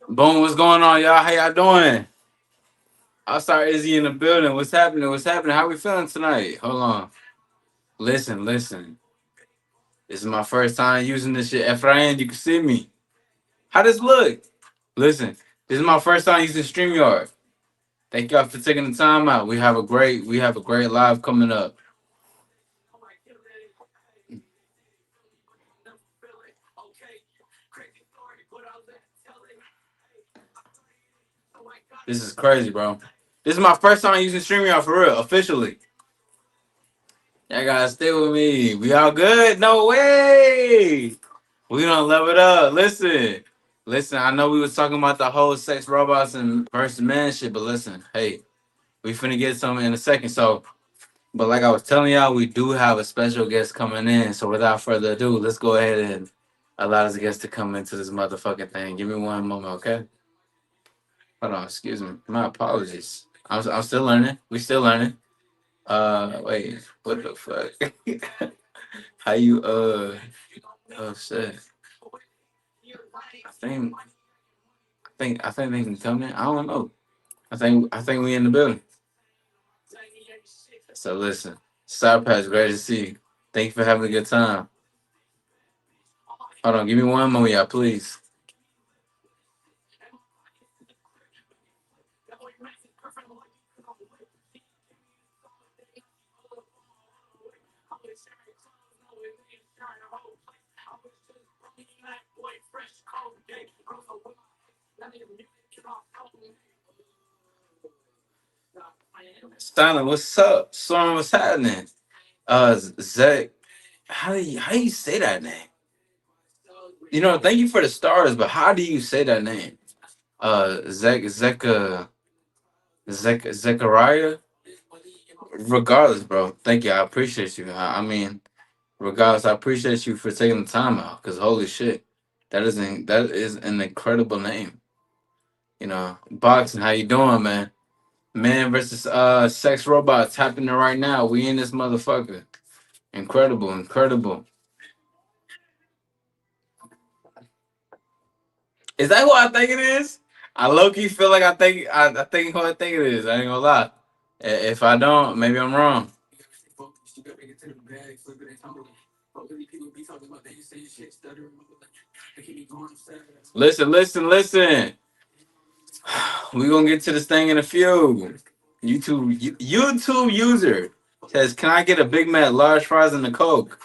Boom, what's going on, y'all? How y'all doing? I'll start Izzy in the building. What's happening? What's happening? How we feeling tonight? Hold on. Listen. This is my first time using this shit. Efrain, you can see me. How does look? Listen, this is my first time using StreamYard. Thank y'all for taking the time out. We have a great live coming up. This is crazy, bro. This is my first time using StreamYard for real, officially. Y'all gotta stay with me. We all good? No way. We gonna level it up. Listen. I know we was talking about the whole sex robots and versus man shit, but listen, hey, we finna get something in a second. So, but like I was telling y'all, we do have a special guest coming in. So without further ado, let's go ahead and allow this guest to come into this motherfucking thing. Give me one moment, okay? Hold on, excuse me. My apologies. I'm still learning. We still learning. Wait, what the fuck? How you oh shit. I think I think they can come in. I don't know. I think we in the building. So listen, Sour Patch, great to see you. Thank you for having a good time. Hold on, give me one more, y'all, please. Silent, what's up? Storm, what's happening? Zach, how do you say that name? Thank you for the stars, but how do you say that name? Zechariah. Regardless, bro. Thank you. I appreciate you. I mean, regardless, I appreciate you for taking the time out. Cause holy shit, that is an incredible name. Boxing. How you doing, man? Man versus sex robots happening right now. We in this motherfucker. Incredible. Is that who I think it is? I low key feel like I think who I think it is. I ain't gonna lie. If I don't, maybe I'm wrong. Listen. We gonna get to this thing in a few. YouTube user says, "Can I get a Big Mac, large fries, and a Coke?"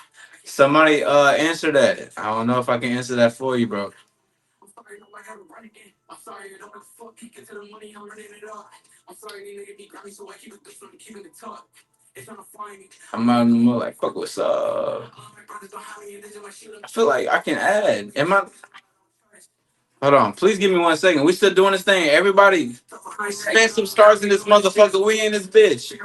Somebody answer that. I don't know if I can answer that for you, bro. I'm out in the mood like, fuck, what's up? I feel like I can add. Am I? Hold on, please give me 1 second. We still doing this thing. Everybody, spend some stars in this motherfucker. We in this bitch.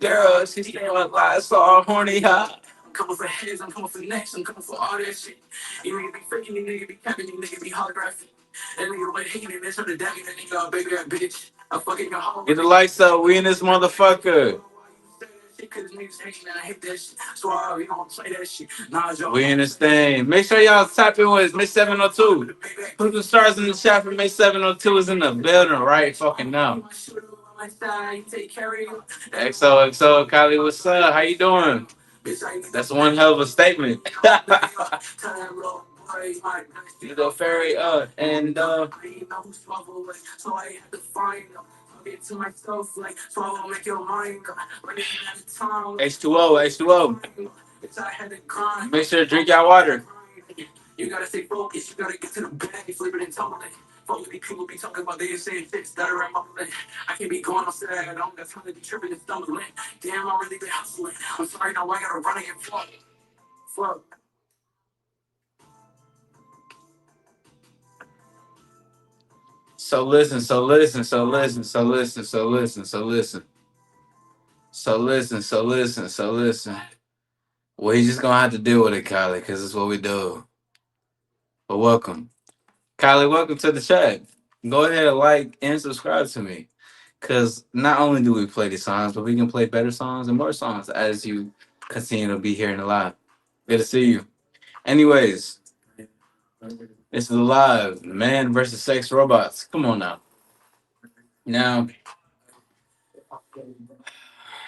Girl, she's saying like, so horny, huh? Get the lights up. We in this motherfucker. We in this thing. Make sure y'all tap in with Miss 702. Put the stars in the chat for Miss 702 is in the building right fucking now. XOXO, Kylie, what's up? How you doing? That's one hell of a statement. You go ferry and H2O, H2O. Make sure to drink y'all water. So listen, so listen, so listen, so listen, so listen, so listen, so listen, so listen, so listen. Well, he's just gonna have to deal with it, Kylie, because it's what we do. But welcome, Kylie. Welcome to the chat. Go ahead and like and subscribe to me, because not only do we play these songs, but we can play better songs and more songs as you continue to be here in the live. Good to see you. Anyways, it's the live man versus sex robots. Come on now. Now,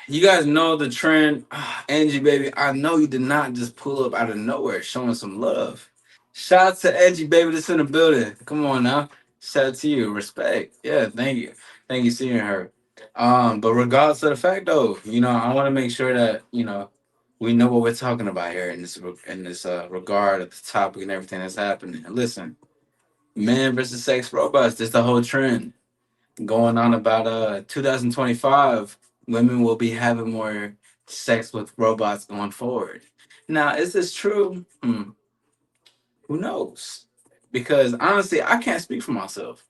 you guys know the trend. Angie, baby, I know you did not just pull up out of nowhere showing some love. Shout out to Angie, baby, that's in the building. Come on now. Shout out to you. Respect. Yeah, thank you. Thank you seeing her. But regardless of the fact though, I want to make sure that, we know what we're talking about here in this regard of the topic and everything that's happening. And listen, men versus sex robots, this the whole trend going on about 2025 women will be having more sex with robots going forward. Now is this true? Who knows, because honestly I can't speak for myself.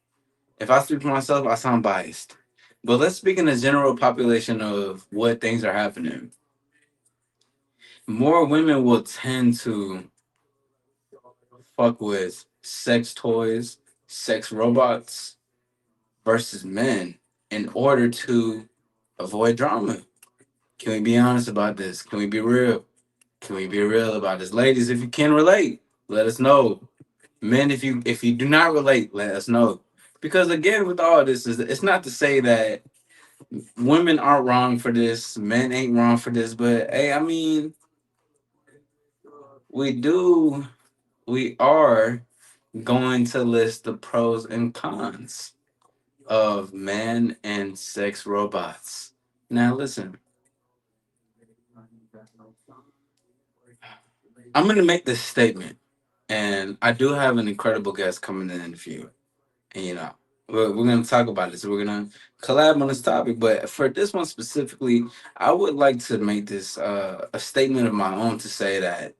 If I speak for myself I sound biased, but let's speak in the general population of what things are happening. More women will tend to fuck with sex toys, sex robots versus men in order to avoid drama. Can we be honest about this? Can we be real? Can we be real about this? Ladies, if you can relate, let us know. Men, if you do not relate, let us know. Because again, with all this, it's not to say that women aren't wrong for this, men ain't wrong for this, but hey, I mean, we do, we are going to list the pros and cons of man and sex robots. Now, listen, I'm going to make this statement, and I do have an incredible guest coming in the few. And, we're going to talk about this. We're going to collab on this topic. But for this one specifically, I would like to make this a statement of my own to say that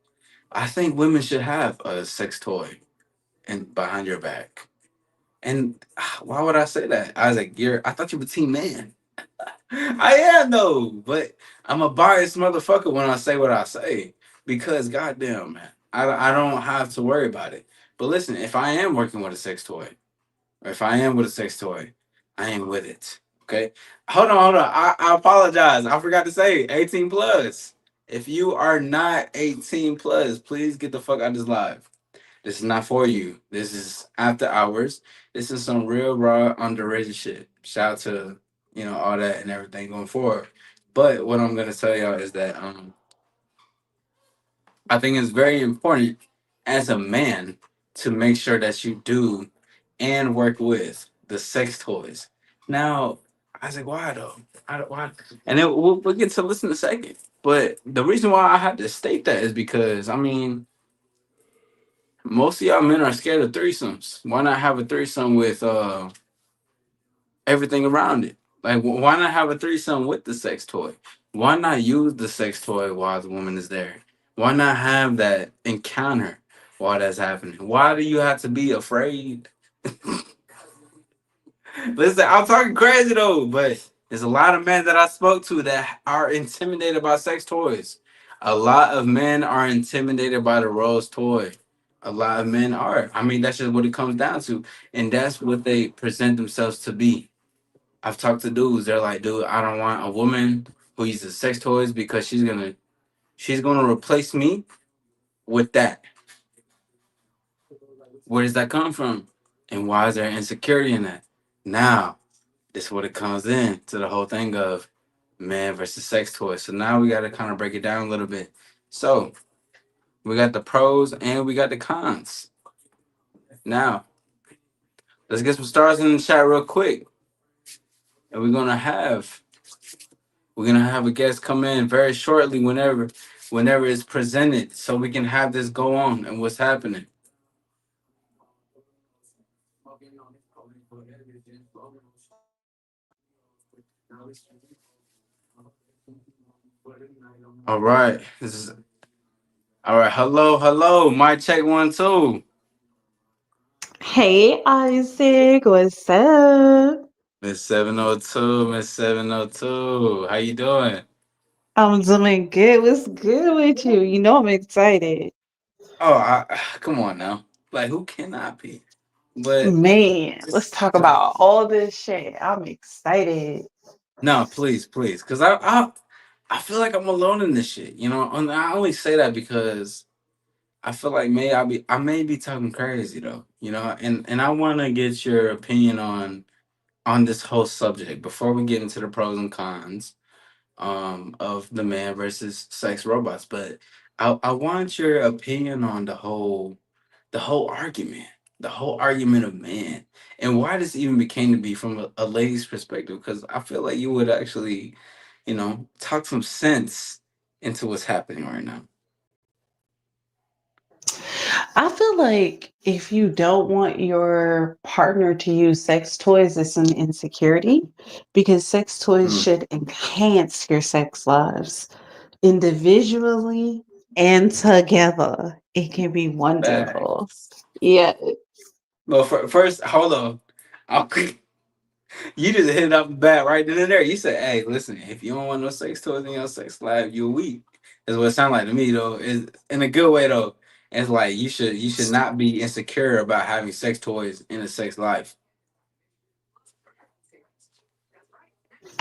I think women should have a sex toy and behind your back. And why would I say that? I was like, I thought you were team man. I am though, but I'm a biased motherfucker when I say what I say because goddamn, man, I don't have to worry about it. But listen, if I am working with a sex toy, or if I am with a sex toy, I ain't with it. Okay, hold on. I apologize. I forgot to say 18 plus. If you are not 18 plus, please get the fuck out of this live. This is not for you. This is after hours. This is some real raw underrated shit. Shout out to all that and everything going forward. But what I'm gonna tell y'all is that I think it's very important as a man to make sure that you do and work with the sex toys. Now, I was like, why though? Why? And then we'll get to listen in a second. But the reason why I had to state that is because I mean most of y'all men are scared of threesomes. Why not have a threesome with everything around it? Like, why not have a threesome with the sex toy? Why not use the sex toy while the woman is there? Why not have that encounter while that's happening? Why do you have to be afraid? Listen, I'm talking crazy though, but there's a lot of men that I spoke to that are intimidated by sex toys. A lot of men are intimidated by the rose toy. A lot of men are. I mean, that's just what it comes down to. And that's what they present themselves to be. I've talked to dudes, they're like, dude, I don't want a woman who uses sex toys because she's gonna replace me with that. Where does that come from? And why is there insecurity in that? Now, this is what it comes in to the whole thing of man versus sex toys. So now we got to kind of break it down a little bit. So we got the pros and we got the cons. Now let's get some stars in the chat real quick, and we're gonna have a guest come in very shortly whenever it's presented, so we can have this go on and what's happening. All right, this is All right, hello, hello. Mic check 1 2. Hey Isaac, what's up? Miss 702, Miss 702. How you doing? I'm doing good. What's good with you? You know I'm excited. Oh, come on now. Like, who cannot be? But Man, let's just talk about all this shit. I'm excited. no, please, please, because I feel like I'm alone in this shit. And I only say that because I feel like I may be talking crazy though. And I want to get your opinion on this whole subject before we get into the pros and cons of the man versus sex robots. But I want your opinion on the whole argument, the whole argument of man, and why this even became to be from a lady's perspective. Because I feel like you would actually, talk some sense into what's happening right now. I feel like if you don't want your partner to use sex toys, it's an insecurity because sex toys Mm, should enhance your sex lives individually and together. It can be wonderful. facts. Yeah. Well, first, hold on. I'll, you just hit it off the bat right then and there. You said, "Hey, listen, if you don't want no sex toys in your sex life, you're weak." Is what it sounds like to me, though. Is in a good way, though. It's like you should not be insecure about having sex toys in a sex life.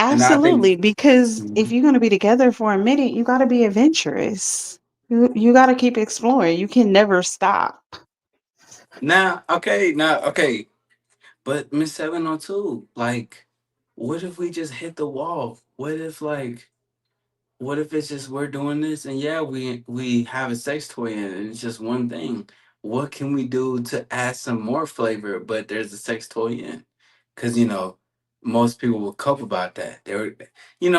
And I think Absolutely, because if you're going to be together for a minute, you got to be adventurous. You got to keep exploring. You can never stop. okay. But Miss 702, like, what if we just hit the wall? What if it's just we're doing this and yeah, we have a sex toy in it and it's just one thing. What can we do to add some more flavor? But there's a sex toy in, because most people will cope about that.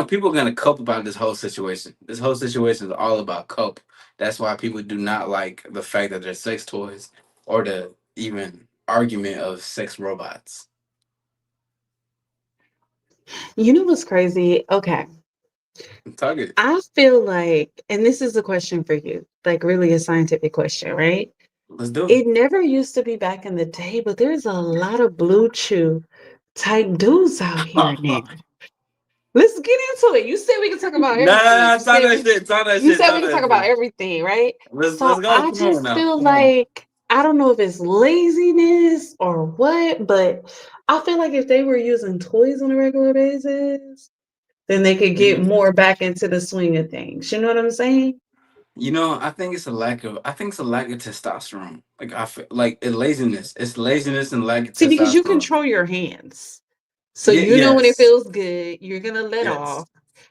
People are gonna cope about this whole situation. This whole situation is all about cope. That's why people do not like the fact that there's sex toys or the even argument of sex robots. You know what's crazy? Okay. Target. I feel like, and this is a question for you, like really a scientific question, right? Let's do it. It never used to be back in the day, but there's a lot of blue chew type dudes out here now. Let's get into it. You said we can talk about everything. Nah, talk that shit. Talk that You shit. said Talk we can talk that about shit. everything, right? Let's So go. I Come on just now. feel Come on. like I don't know if it's laziness or what, but I feel like if they were using toys on a regular basis, then they could get Mhm. more back into the swing of things. You know what I'm saying? I think it's a lack of testosterone. Like I feel like it's laziness. It's laziness and lack of See, because you testosterone. control your hands. So Yeah. you know when it Yes. feels good, you're going to let Yes. off.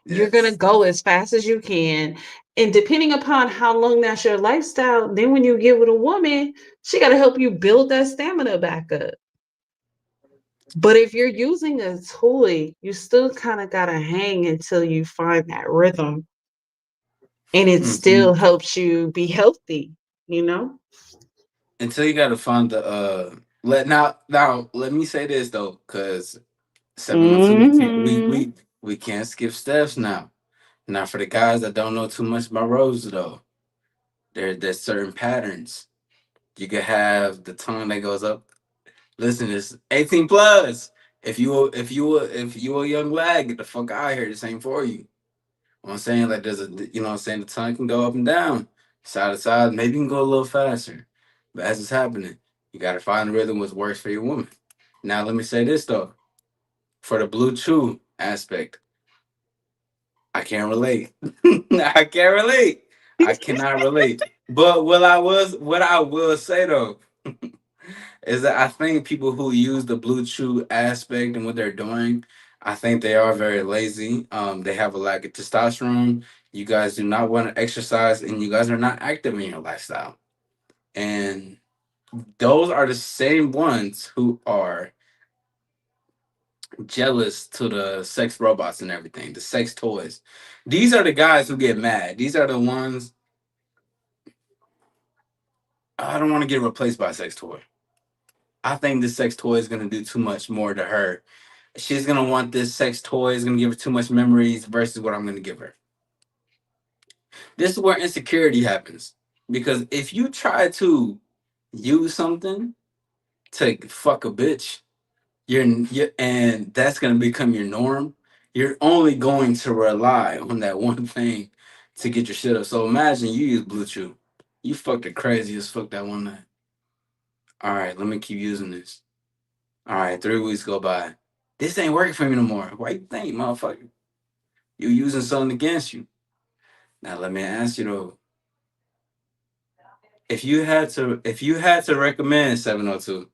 You're going to Yes. go as fast as you can. And depending upon how long that's your lifestyle, then when you get with a woman, she got to help you build that stamina back up. But if you're using a toy, you still kind of got to hang until you find that rhythm and it Hmm. still helps you be healthy, you know? Until you gotta find the now let me say this though, because 702 Hmm. we can't skip steps now. Now for the guys that don't know too much about roses though, there's certain patterns. You could have the tongue that goes up. Listen, it's 18 plus. If you a young lad, get the fuck out of here. This ain't for you. I'm saying, like, what I'm saying, the tongue can go up and down, side to side. Maybe you can go a little faster, but as it's happening, you gotta find the rhythm which works for your woman. Now let me say this though, for the blue chew aspect, I can't relate. I can't relate. I cannot relate. But what I will say though is that I think people who use the blue chew aspect and what they're doing, I think they are very lazy. They have a lack of testosterone. You guys do not want to exercise, and you guys are not active in your lifestyle. And those are the same ones who are jealous to the sex robots and everything, the sex toys. These are the guys who get mad. These are the ones I don't want to get replaced by a sex toy. I think this sex toy is gonna do too much more to her. She's gonna want this sex toy. Is gonna give her too much memories versus what I'm gonna give her. This is where insecurity happens. Because if you try to use something to fuck a bitch, and that's gonna become your norm. You're only going to rely on that one thing to get your shit up. So imagine you use Blue Chew. You fucked the craziest fuck that one night. All right, let me keep using this. All right, 3 weeks go by. This ain't working for me no more. Why you think, motherfucker? You using something against you. Now let me ask you though. If you had to recommend 702,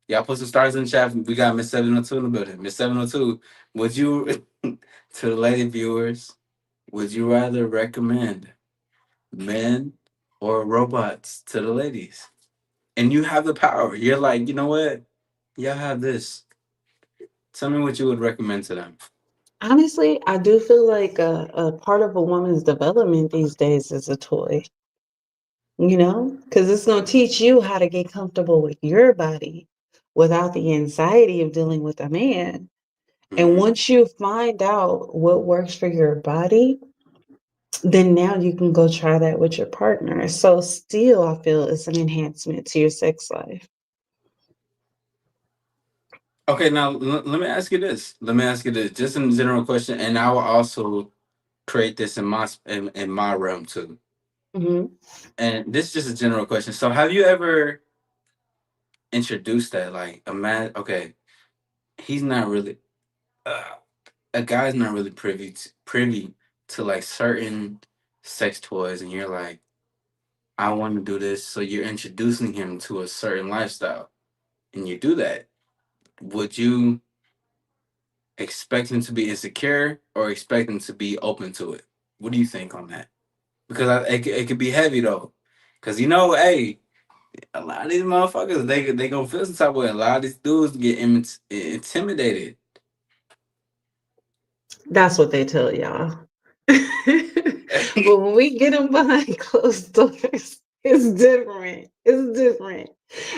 y'all put some stars in the chat. We got Miss 702 in the building. Miss 702, would you to the lady viewers, would you rather recommend men or robots to the ladies? And you have the power. You're like, you know what? Y'all have this. Tell me what you would recommend to them. Honestly, I do feel like a part of a woman's development these days is a toy, because it's going to teach you how to get comfortable with your body without the anxiety of dealing with a man. And Mhm. once you find out what works for your body, then now you can go try that with your partner. So still, I feel it's an enhancement to your sex life. Okay, now let me ask you this. Let me ask you this, just in general question, and I will also create this in my realm too. Hmm. And this is just a general question. So, have you ever introduced that? Like, a man, okay, he's not really, uh, a guy's not really privy to like certain sex toys, and you're like, I want to do this. So, you're introducing him to a certain lifestyle, and you do that. Would you expect him to be insecure or expect him to be open to it? What do you think on that? Because it could be heavy though. Because hey, a lot of these motherfuckers they gonna feel some type of way. A lot of these dudes get intimidated. That's what they tell y'all. But when we get them behind closed doors, it's different. It's different.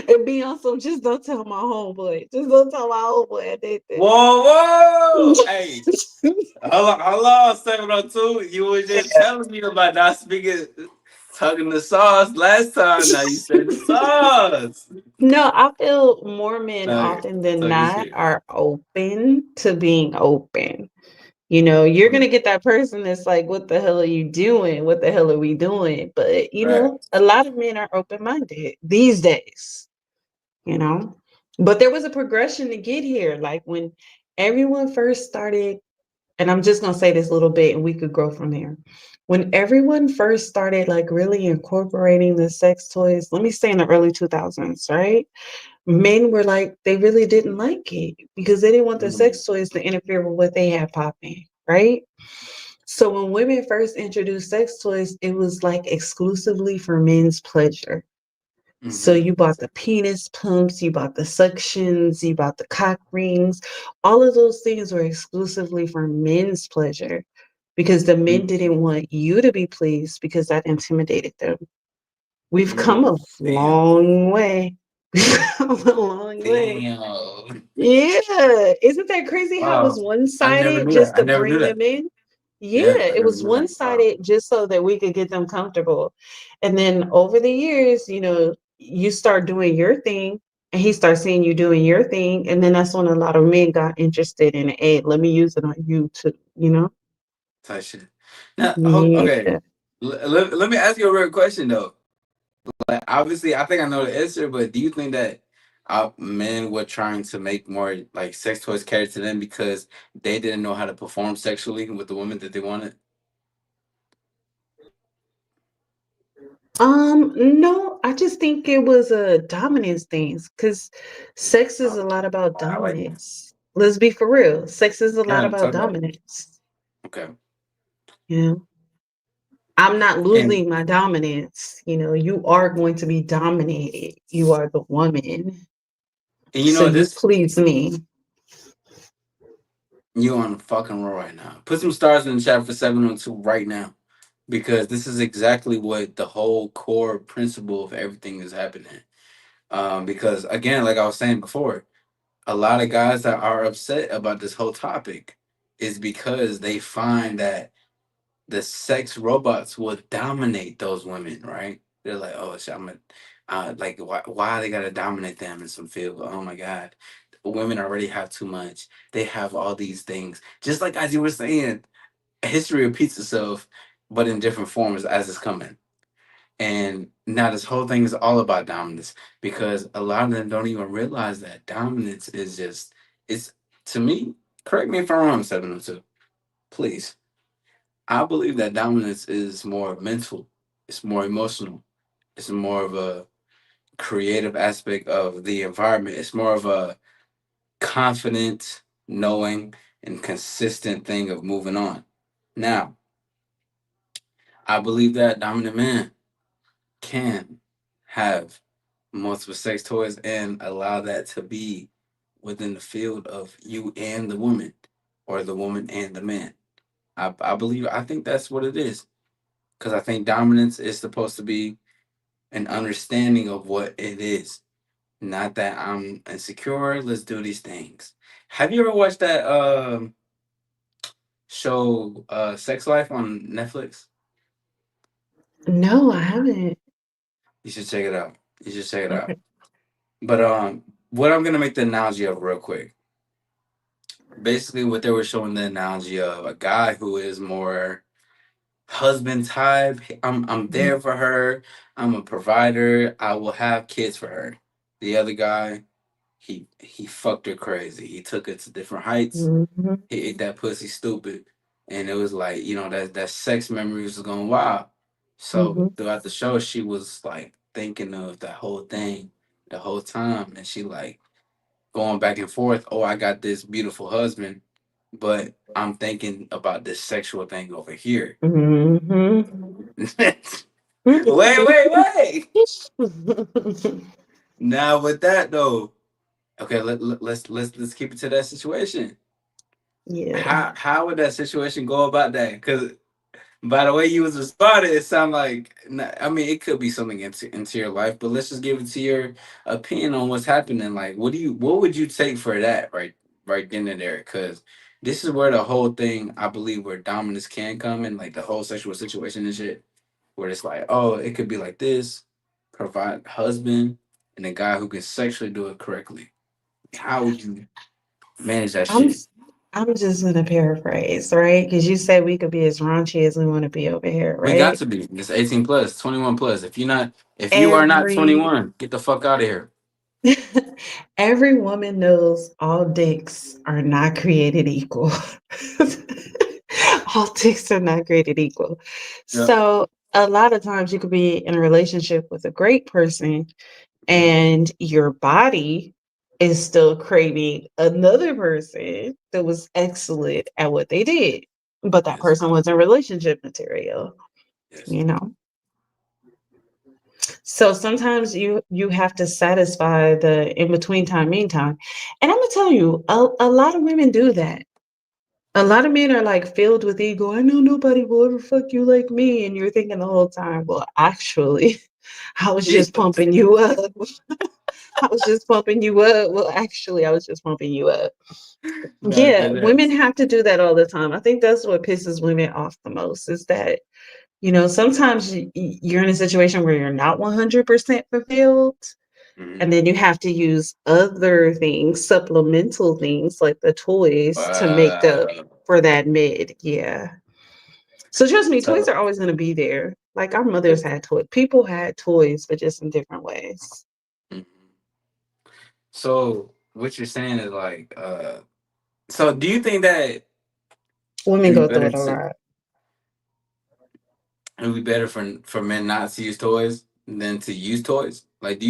And be on some, just don't tell my homeboy. Just don't tell my homeboy I did Whoa, whoa! Hey, this. hold on, 702. You were just telling me about not speaking, talking the sauce last time. Now you said the sauce. No, I feel more men No, often than talking not shit. are open to being open. You're gonna get that person that's like, "What the hell are you doing? What the hell are we doing?" But Right. a lot of men are open minded these days. You know, but there was a progression to get here. Like when everyone first started, and I'm just gonna say this little bit, and we could grow from there. When everyone first started, like really incorporating the sex toys, let me say in the early 2000s, right? Men were like, they really didn't like it because they didn't want the Mhm. sex toys to interfere with what they had popping, right? So when women first introduced sex toys, it was like exclusively for men's pleasure. So Mhm. you bought the penis pumps, you bought the suctions, you bought the cock rings. All of those things were exclusively for men's pleasure because the men didn't want you to be pleased because that intimidated them. We've come Mm. a Damn. long way. We've come a long way. Damn. Yeah. Isn't that crazy how it was Wow. I never one-sided knew that. just I to never knew bring that. them in? Yeah, Yeah, I it never was knew that. Wow. one-sided just so that we could get them comfortable. And then over the years, you start doing your thing and he starts seeing you doing your thing. And then that's when a lot of men got interested in, hey, let me use it on you too. Type shit. Now, okay. Yeah. Let me ask you a real question though. Like, obviously, I think I know the answer, but do you think that men were trying to make more like sex toys cater to them because they didn't know how to perform sexually with the women that they wanted? No, I just think it was a dominance thing because sex is Oh, a lot about I like that. dominance. Let's be for real. Sex is a lot Yeah, about talk about it. dominance. Okay. Yeah. I'm not And losing my dominance. You are going to be dominated. You are the woman. and you So know you this, please me. you on the fucking roll right now. Put some stars in the chat for 702 right now. Because this is exactly what the whole core principle of everything is happening. Because again, like I was saying before, a lot of guys that are upset about this whole topic is because they find that the sex robots will dominate those women, right? They're like, oh, shit, like, why they gotta dominate them in some field? Oh my God, women already have too much. They have all these things. Just like as you were saying, history repeats itself, but in different forms as it's coming. And now this whole thing is all about dominance because a lot of them don't even realize that dominance is just it's to me. Correct me if I'm wrong, 702. Please. I believe that dominance is more mental. It's more emotional. It's more of a creative aspect of the environment. It's more of a confident, knowing, and consistent thing of moving on. Now, I believe that dominant men can have multiple sex toys and allow that to be within the field of you and the woman or the woman and the man. I think that's what it is because I think dominance is supposed to be an understanding of what it is, not that I'm insecure. Let's do these things. Have you ever watched that show Sex Life on Netflix? No, I haven't. You should check it out. You should check it out. Okay. But what I'm gonna make the analogy of real quick. Basically, what they were showing the analogy of a guy who is more husband type. I'm Mhm. there for her. I'm a provider. I will have kids for her. The other guy, he fucked her crazy. He took it to different heights. Mhm. He ate that pussy stupid, and it was like that sex memory was going wild. So Mhm. throughout the show, she was like thinking of that whole thing the whole time, and she like going back and forth. Oh, I got this beautiful husband, but I'm thinking about this sexual thing over here. Mhm. Wait, wait. Now with that though, okay, let's keep it to that situation. Yeah. How would that situation go about that? Because by the way you was responding, it sounded like I mean it could be something into your life, but let's just give it to your opinion on what's happening. Like, what would you take for that right then and there? Because this is where the whole thing I believe where dominance can come in, like the whole sexual situation and shit, where it's like, oh, it could be like this, provide husband and a guy who can sexually do it correctly. How would you manage that I'm shit? s- I'm just gonna paraphrase, right? Because you said we could be as raunchy as we want to be over here, We got right? to be. It's 18 plus, 21 plus. If you are not Every 21, get the fuck out of here. every woman knows all dicks are not created equal. All dicks are not created equal. Yep. So a lot of times you could be in a relationship with a great person Mhm. and your body is still craving another person that was excellent at what they did, but that Yes. person wasn't relationship material, Yes. you know. So sometimes you have to satisfy the in between time meantime, and I'm gonna tell you, a lot of women do that. A lot of men are like filled with ego. I know nobody will ever fuck you like me, and you're thinking the whole time, well, actually, I was Yeah. just pumping you up. I was just pumping you up. Well, actually, I was just pumping you up. No, Yeah, dead women ass. have to do that all the time. I think that's what pisses women off the most is that, sometimes you're in a situation where you're not 100% fulfilled, Mhm. and then you have to use other things, supplemental things like the toys to make up Wow. for that mid. Yeah. So trust me, toys So, are always going to be there. Like our mothers had toys. People had toys, but just in different ways. mhm. So what you're saying is like, so do you think that Women it'd be go through better it a to lot. it'd be better for men not to use toys than to use toys? Like,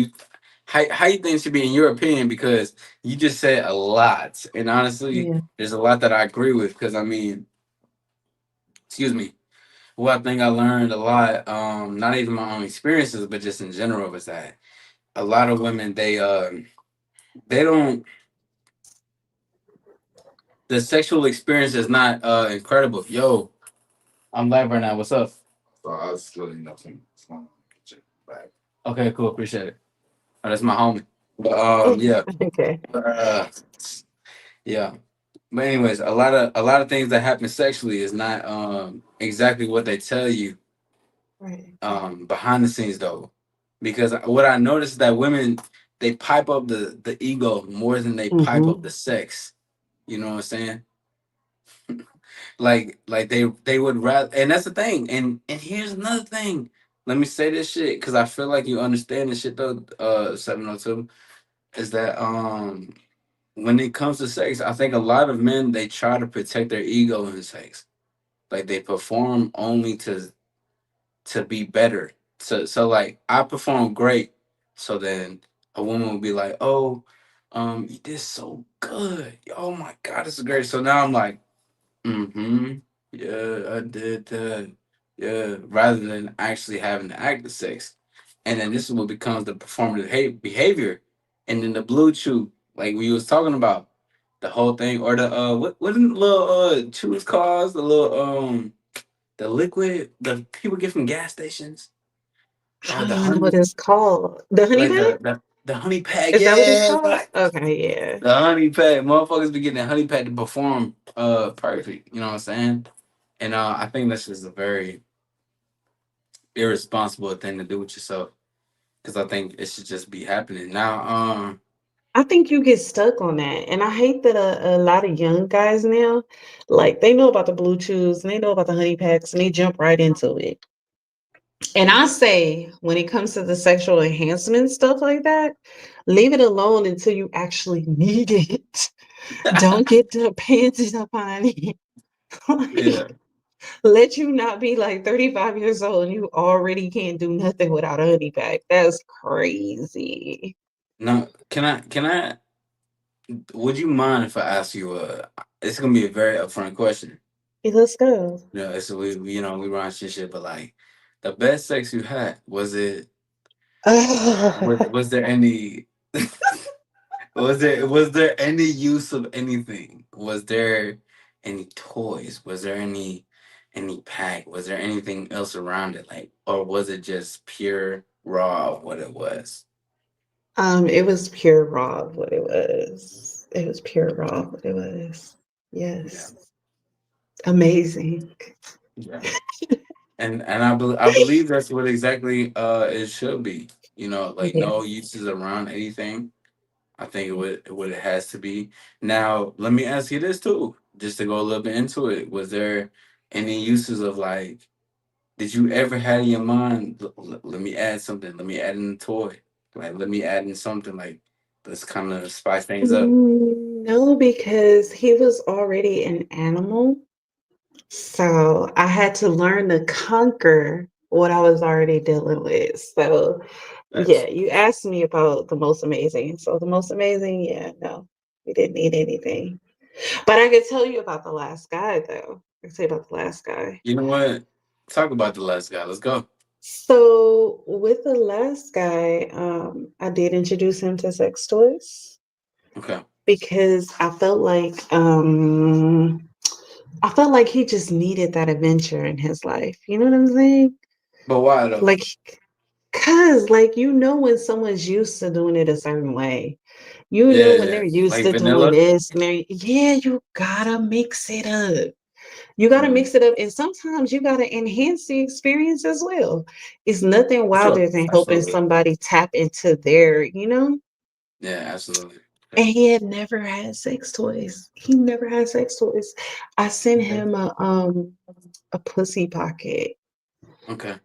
how you think it should be in your opinion? Because you just said a lot, and honestly, Yeah. there's a lot that I agree with. Because I mean, excuse me, what I think I learned a lot, not even my own experiences, but just in general, was that a lot of women they don't the sexual experience is not incredible. Yo, I'm live right now. What's up? So I was letting you know some back. Okay, cool. Appreciate it. Oh, that's my homie. But Oh, yeah, okay. uh, yeah. But anyways, a lot of things that happen sexually is not exactly what they tell you Right. behind the scenes though, because what I noticed is that women, they pipe up the ego more than they pipe up Mm-hmm. the sex. You know what I'm saying? Like they would rather, and that's the thing. And here's another thing. Let me say this shit because I feel like you understand this shit though. 702 is that when it comes to sex, I think a lot of men, they try to protect their ego in sex. Like they perform only to be better. So like I perform great. So then a woman will be like, "Oh, you did so good. Oh my god, this is great." So now I'm like, "Mm-hmm. Yeah, I did that. Yeah," rather than actually having to act the sex. And then this is what becomes the performative behavior. And then the blue chew, like we was talking about, the whole thing, or the what the little chews cause, the liquid the people get from gas stations. I The don't know what honey, it's called. The honey like pack? the honey pack. Is that what it's Yeah, called? Okay, yeah. the honey pack. Motherfuckers be getting the honey pack to perform perfect. You know what I'm saying? And I think that's just a very irresponsible thing to do with yourself because I think it should just be happening now. I think you get stuck on that. And I hate that a lot of young guys now, like they know about the blue chews and they know about the honey packs and they jump right into it. And I say, when it comes to the sexual enhancement stuff like that, leave it alone until you actually need it. Don't get dependent upon it. Yeah. Like, let you not be like 35 years old and you already can't do nothing without a honey pack. That's crazy. No, can I would you mind if I ask you it's gonna be a very upfront question. Okay, let's go. You know, it's we run shit, but like the best sex you had, was there any was there any use of anything? Was there any toys? Was there any pack? Was there anything else around it? Like, or was it just pure raw of what it was? It was pure raw what it was. It was pure raw what it was. Yeah. Yes. Amazing. Yeah. And I believe that's what exactly it should be. Like no Yes. uses around anything. I think what it has to be. Now, let me ask you this too, just to go a little bit into it. Was there any uses of like, did you ever had in your mind, let me add something, let me add in a toy, like let me add in something like let's kind of spice things up. No, because he was already an animal. So I had to learn to conquer what I was already dealing with. So That's yeah, you asked me about the most amazing. So the most amazing, yeah, no, we didn't need anything. But I could tell you about the last guy though. I can tell you about the last guy. you know what? Talk about the last guy. Let's go. So with the last guy, I did introduce him to sex toys Okay, because I felt like he just needed that adventure in his life. You know what I'm saying? but why though? Like, cause like when someone's used to doing it a certain way. You know Yeah, when yeah, they're used like to doing vanilla. this, and they yeah, you gotta mix it up. You gotta Mm, mix it up, and sometimes you gotta enhance the experience as well. It's nothing for sure, wilder than helping absolutely. somebody tap into their. Yeah, absolutely. And Okay. he had never had sex toys. He never had sex toys. I sent Okay. him a pussy pocket. Okay.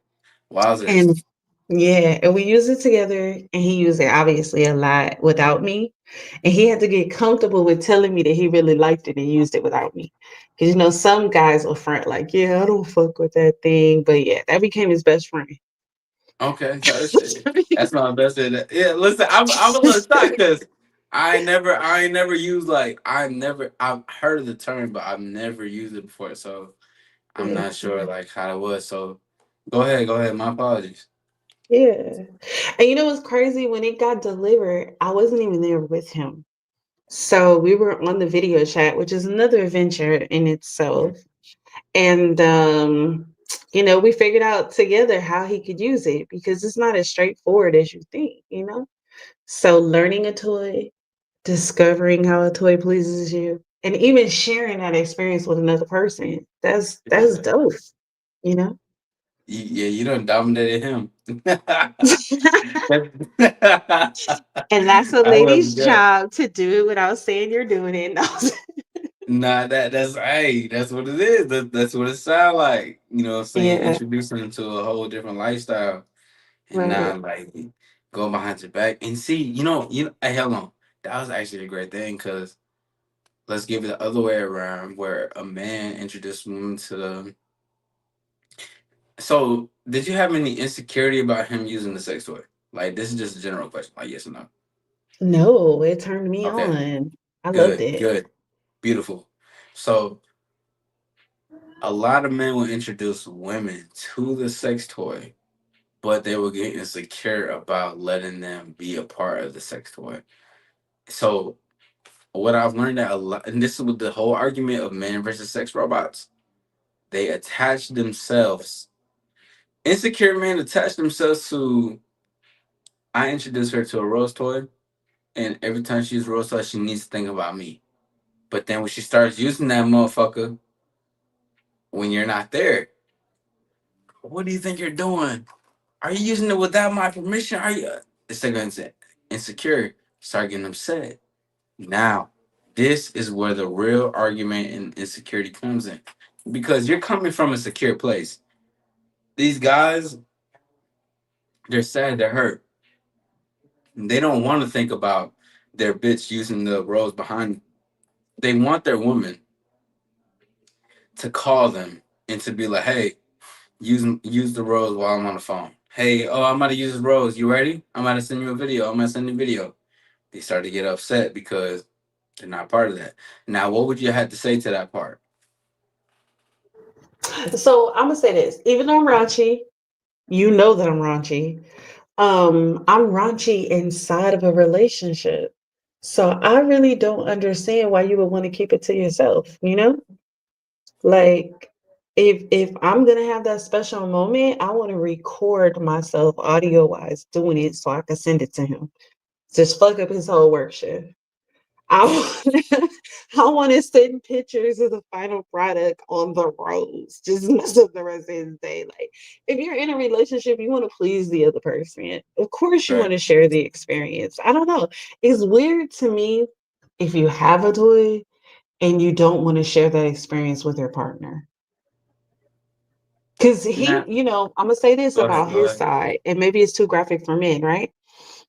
Wowzers. And yeah, and we used it together and he used it obviously a lot without me. And he had to get comfortable with telling me that he really liked it and used it without me. Because some guys will front like, yeah, I don't fuck with that thing. But yeah, that became his best friend. Okay, so shit. That's my best. Yeah, listen, I'm a little shocked because I ain't never used like I've heard of the term, but I've never used it before, so I'm Yeah. not sure like how it was. So go ahead. My apologies. Yeah. And what's crazy? When it got delivered, I wasn't even there with him. So we were on the video chat, which is another adventure in itself. And we figured out together how he could use it because it's not as straightforward as you think. So learning a toy, discovering how a toy pleases you, And even sharing that experience with another person, that's dope, you know? Yeah, you done dominated him. And that's a I love lady's that. job to do it without saying you're doing it. No. Nah, that's hey, that's what it is. That's what it sound like. You know what I'm saying? Yeah, Introducing them to a whole different lifestyle. And right. now like go behind your back and see, hey, hold on. That was actually a great thing because let's give it the other way around where a man introduced women to them. So did you have any insecurity about him using the sex toy? Like this is just a general question, like yes or no. No, it turned me Okay, on. I loved good, it. good, beautiful. So a lot of men will introduce women to the sex toy, but they will get insecure about letting them be a part of the sex toy. So what I've learned that a lot, and this is with the whole argument of men versus sex robots, they attach themselves. Insecure men attach themselves to. I introduced her to a rose toy, and every time she uses rose toy, she needs to think about me. But then when she starts using that motherfucker, when you're not there, what do you think you're doing? Are you using it without my permission? Are you? It's like insecure. Start getting upset. Now, this is where the real argument and insecurity comes in, because you're coming from a secure place. These guys, they're sad, they're hurt. They don't want to think about their bitch using the rose behind. They want their woman to call them and to be like, "Hey, use the rose while I'm on the phone. Hey, oh, I'm about to use this rose. You ready? I'm about to send you a video. I'm gonna send you a video." They start to get upset because they're not part of that. Now, what would you have to say to that part? So I'm gonna say this. Even though I'm raunchy, you know that I'm raunchy. I'm raunchy inside of a relationship. So I really don't understand why you would want to keep it to yourself, you know? Like if I'm gonna have that special moment, I want to record myself audio wise doing it so I can send it to him. Just fuck up his whole work shift. I want I want to send pictures of the final product on the rose. Just mess up the rest of his day. Like if you're in a relationship, you want to please the other person. Of course, you want Right. to share the experience. I don't know. It's weird to me if you have a toy and you don't want to share that experience with your partner. Because he, Nah, I'm gonna say this go ahead. about Go his ahead. side, and maybe it's too graphic for men, right?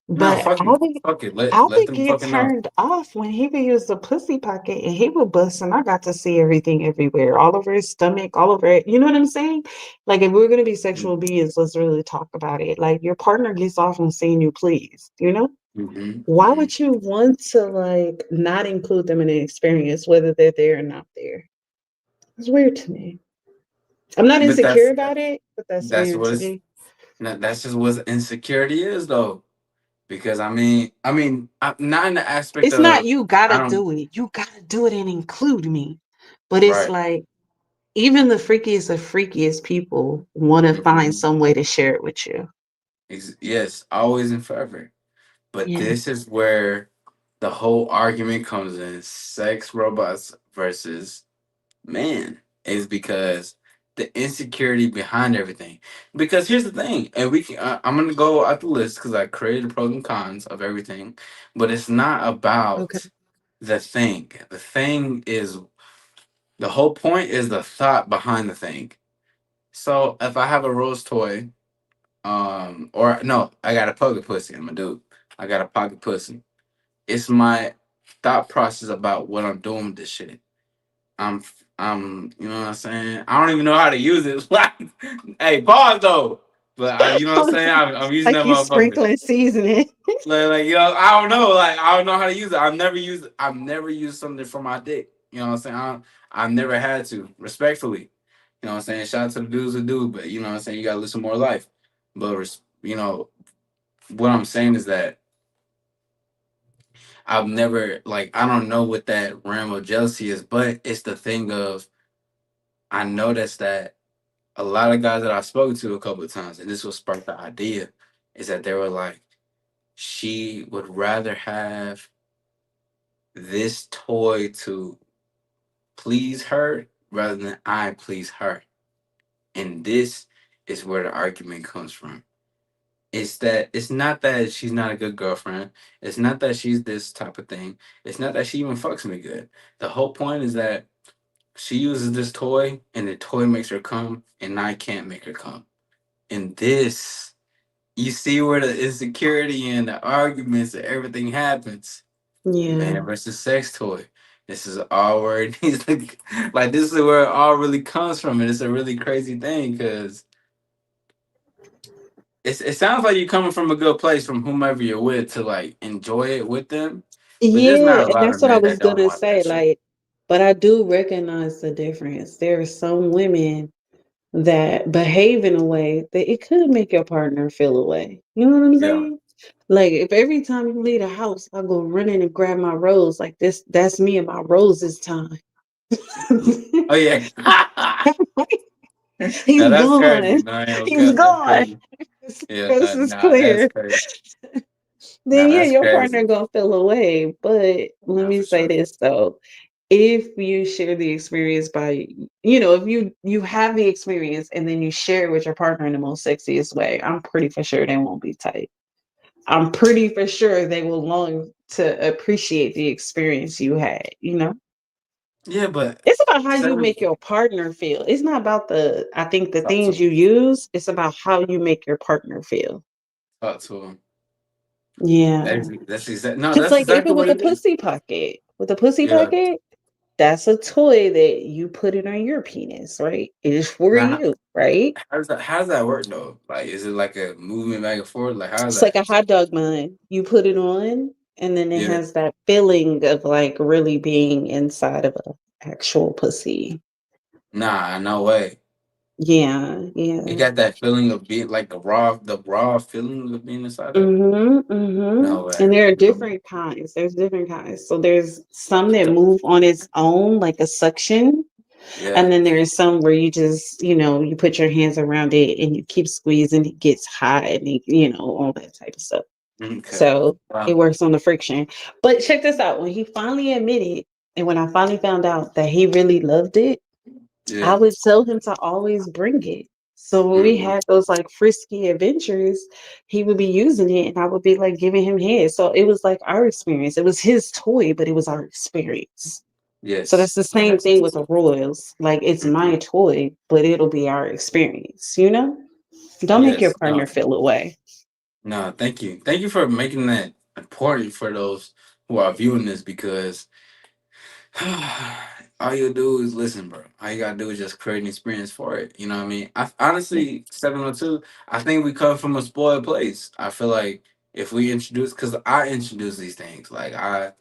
No, But fuck it. Fuck it. I Let would them get fucking know. turned off when he would use the pussy pocket and he would bust and I got to see everything everywhere, all over his stomach, all over it. You know what I'm saying? Like if we're gonna be sexual beings, let's really talk about it. Like your partner gets off on seeing you please, you know? Mm-hmm. Why Hmm. would you want to like not include them in the experience, whether they're there or not there? It's weird to me. I'm not But insecure about it, but that's that's weird what to it's me. that's just what insecurity is though. Because I'm not in the aspect It's not of you I gotta don't do it. You gotta do it and include me. But it's right. like even the freakiest of freakiest people want to find Mm-hmm. some way to share it with you. Yes, always and forever. But Yeah. this is where the whole argument comes in: sex robots versus man, is because the insecurity behind everything. Because here's the thing, and I'm gonna go out the list because I created the pros and cons of everything, but it's not Okay. about the thing. The thing is the whole point is the thought behind the thing. So if I have a rose toy, or no, I got a pocket pussy. I'm a dude. I got a pocket pussy. It's my thought process about what I'm doing with this shit. I'm, you know what I'm saying? I don't even know how to use it. Like, hey, pause though. But you know what I'm saying? I'm using Like that you motherfucker. sprinkling seasoning. I don't know. Like, I don't know how to use it. I've never used something for my dick. You know what I'm saying? I've never had to, respectfully. You know what I'm saying? Shout out to the dudes who do, but you know what I'm saying? You gotta listen more life. But, what I'm saying is that I've never, like, I don't know what that realm of jealousy is, but it's the thing of, I noticed that a lot of guys that I spoke to a couple of times, and this will spark the idea, is that they were like, she would rather have this toy to please her rather than I please her. And this is where the argument comes from. It's that it's not that she's not a good girlfriend. It's not that she's this type of thing. It's not that she even fucks me good. The whole point is that she uses this toy and the toy makes her come and I can't make her come. And this, you see where the insecurity and the arguments and everything happens. Yeah. Man versus sex toy. This is all where it needs to, like, this is where it all really comes from. And it's a really crazy thing because it sounds like you're coming from a good place from whomever you're with to like enjoy it with them. But there's Yeah, not a and lot that's of what I men was that don't gonna want say. that shit. Like, but I do recognize the difference. There are some women that behave in a way that it could make your partner feel away. You know what I'm Yeah. saying? Like if every time you leave the house, I go running and grab my rose, like this, that's me and my roses time. Oh yeah. Now He's that's gone. crazy. No, I ain't He's gonna That's gone. crazy. His Yeah, coast is nah, that's clear. crazy. Then Nah, yeah, that's your partner crazy. gonna feel away. But let Nah, me for say sure. this though. If you share the experience by, you know, if you have the experience and then you share it with your partner in the most sexiest way, I'm pretty for sure they won't be tight. I'm pretty for sure they will long to appreciate the experience you had, you know? Yeah, but It's about how you seven make your partner feel. It's not about the I think the talk to things you him. use, it's about how you make your partner feel. Talk to him. Yeah. That's exactly no, Cause that's like exactly even with what the it is. pussy pocket, with the pussy Yeah. pocket, that's a toy that you put it on your penis, right? It is for Now, you, right? how does that work though? Like, is it like a movement back and forth? Like, how's It's like that? a hot dog bun. You put it on, and then it Yeah. has that feeling of like really being inside of a actual pussy. Nah, no way. Yeah, It yeah. got that feeling of being like the raw feeling of being inside of it. Mhm, mhm. No way. And there are No. different kinds. There's different kinds. So there's some that move on its own, like a suction. Yeah. And then there's some where you just, you know, you put your hands around it and you keep squeezing, it gets hot and it, you know, all that type of stuff. Okay. So it Wow. works on the friction. But check this out. When he finally admitted, and when I finally found out that he really loved it, I Yeah. would tell him to always bring it. So when we Hmm. had those like frisky adventures, he would be using it and I would be like giving him his. So it was like our experience. It was his toy, but it was our experience. So Yes. that's the same thing with the Royals. Like it's Hmm. my toy, but it'll be our experience, you know? Don't make your Yes. partner feel away. No. Thank you. Thank you for making that important for those who are viewing this because all you do is listen, bro. All you gotta do is just create an experience for it. You know what I mean? I Yeah. honestly 702. I think we come from a spoiled place. I feel like if we introduce, because I introduce these things, like I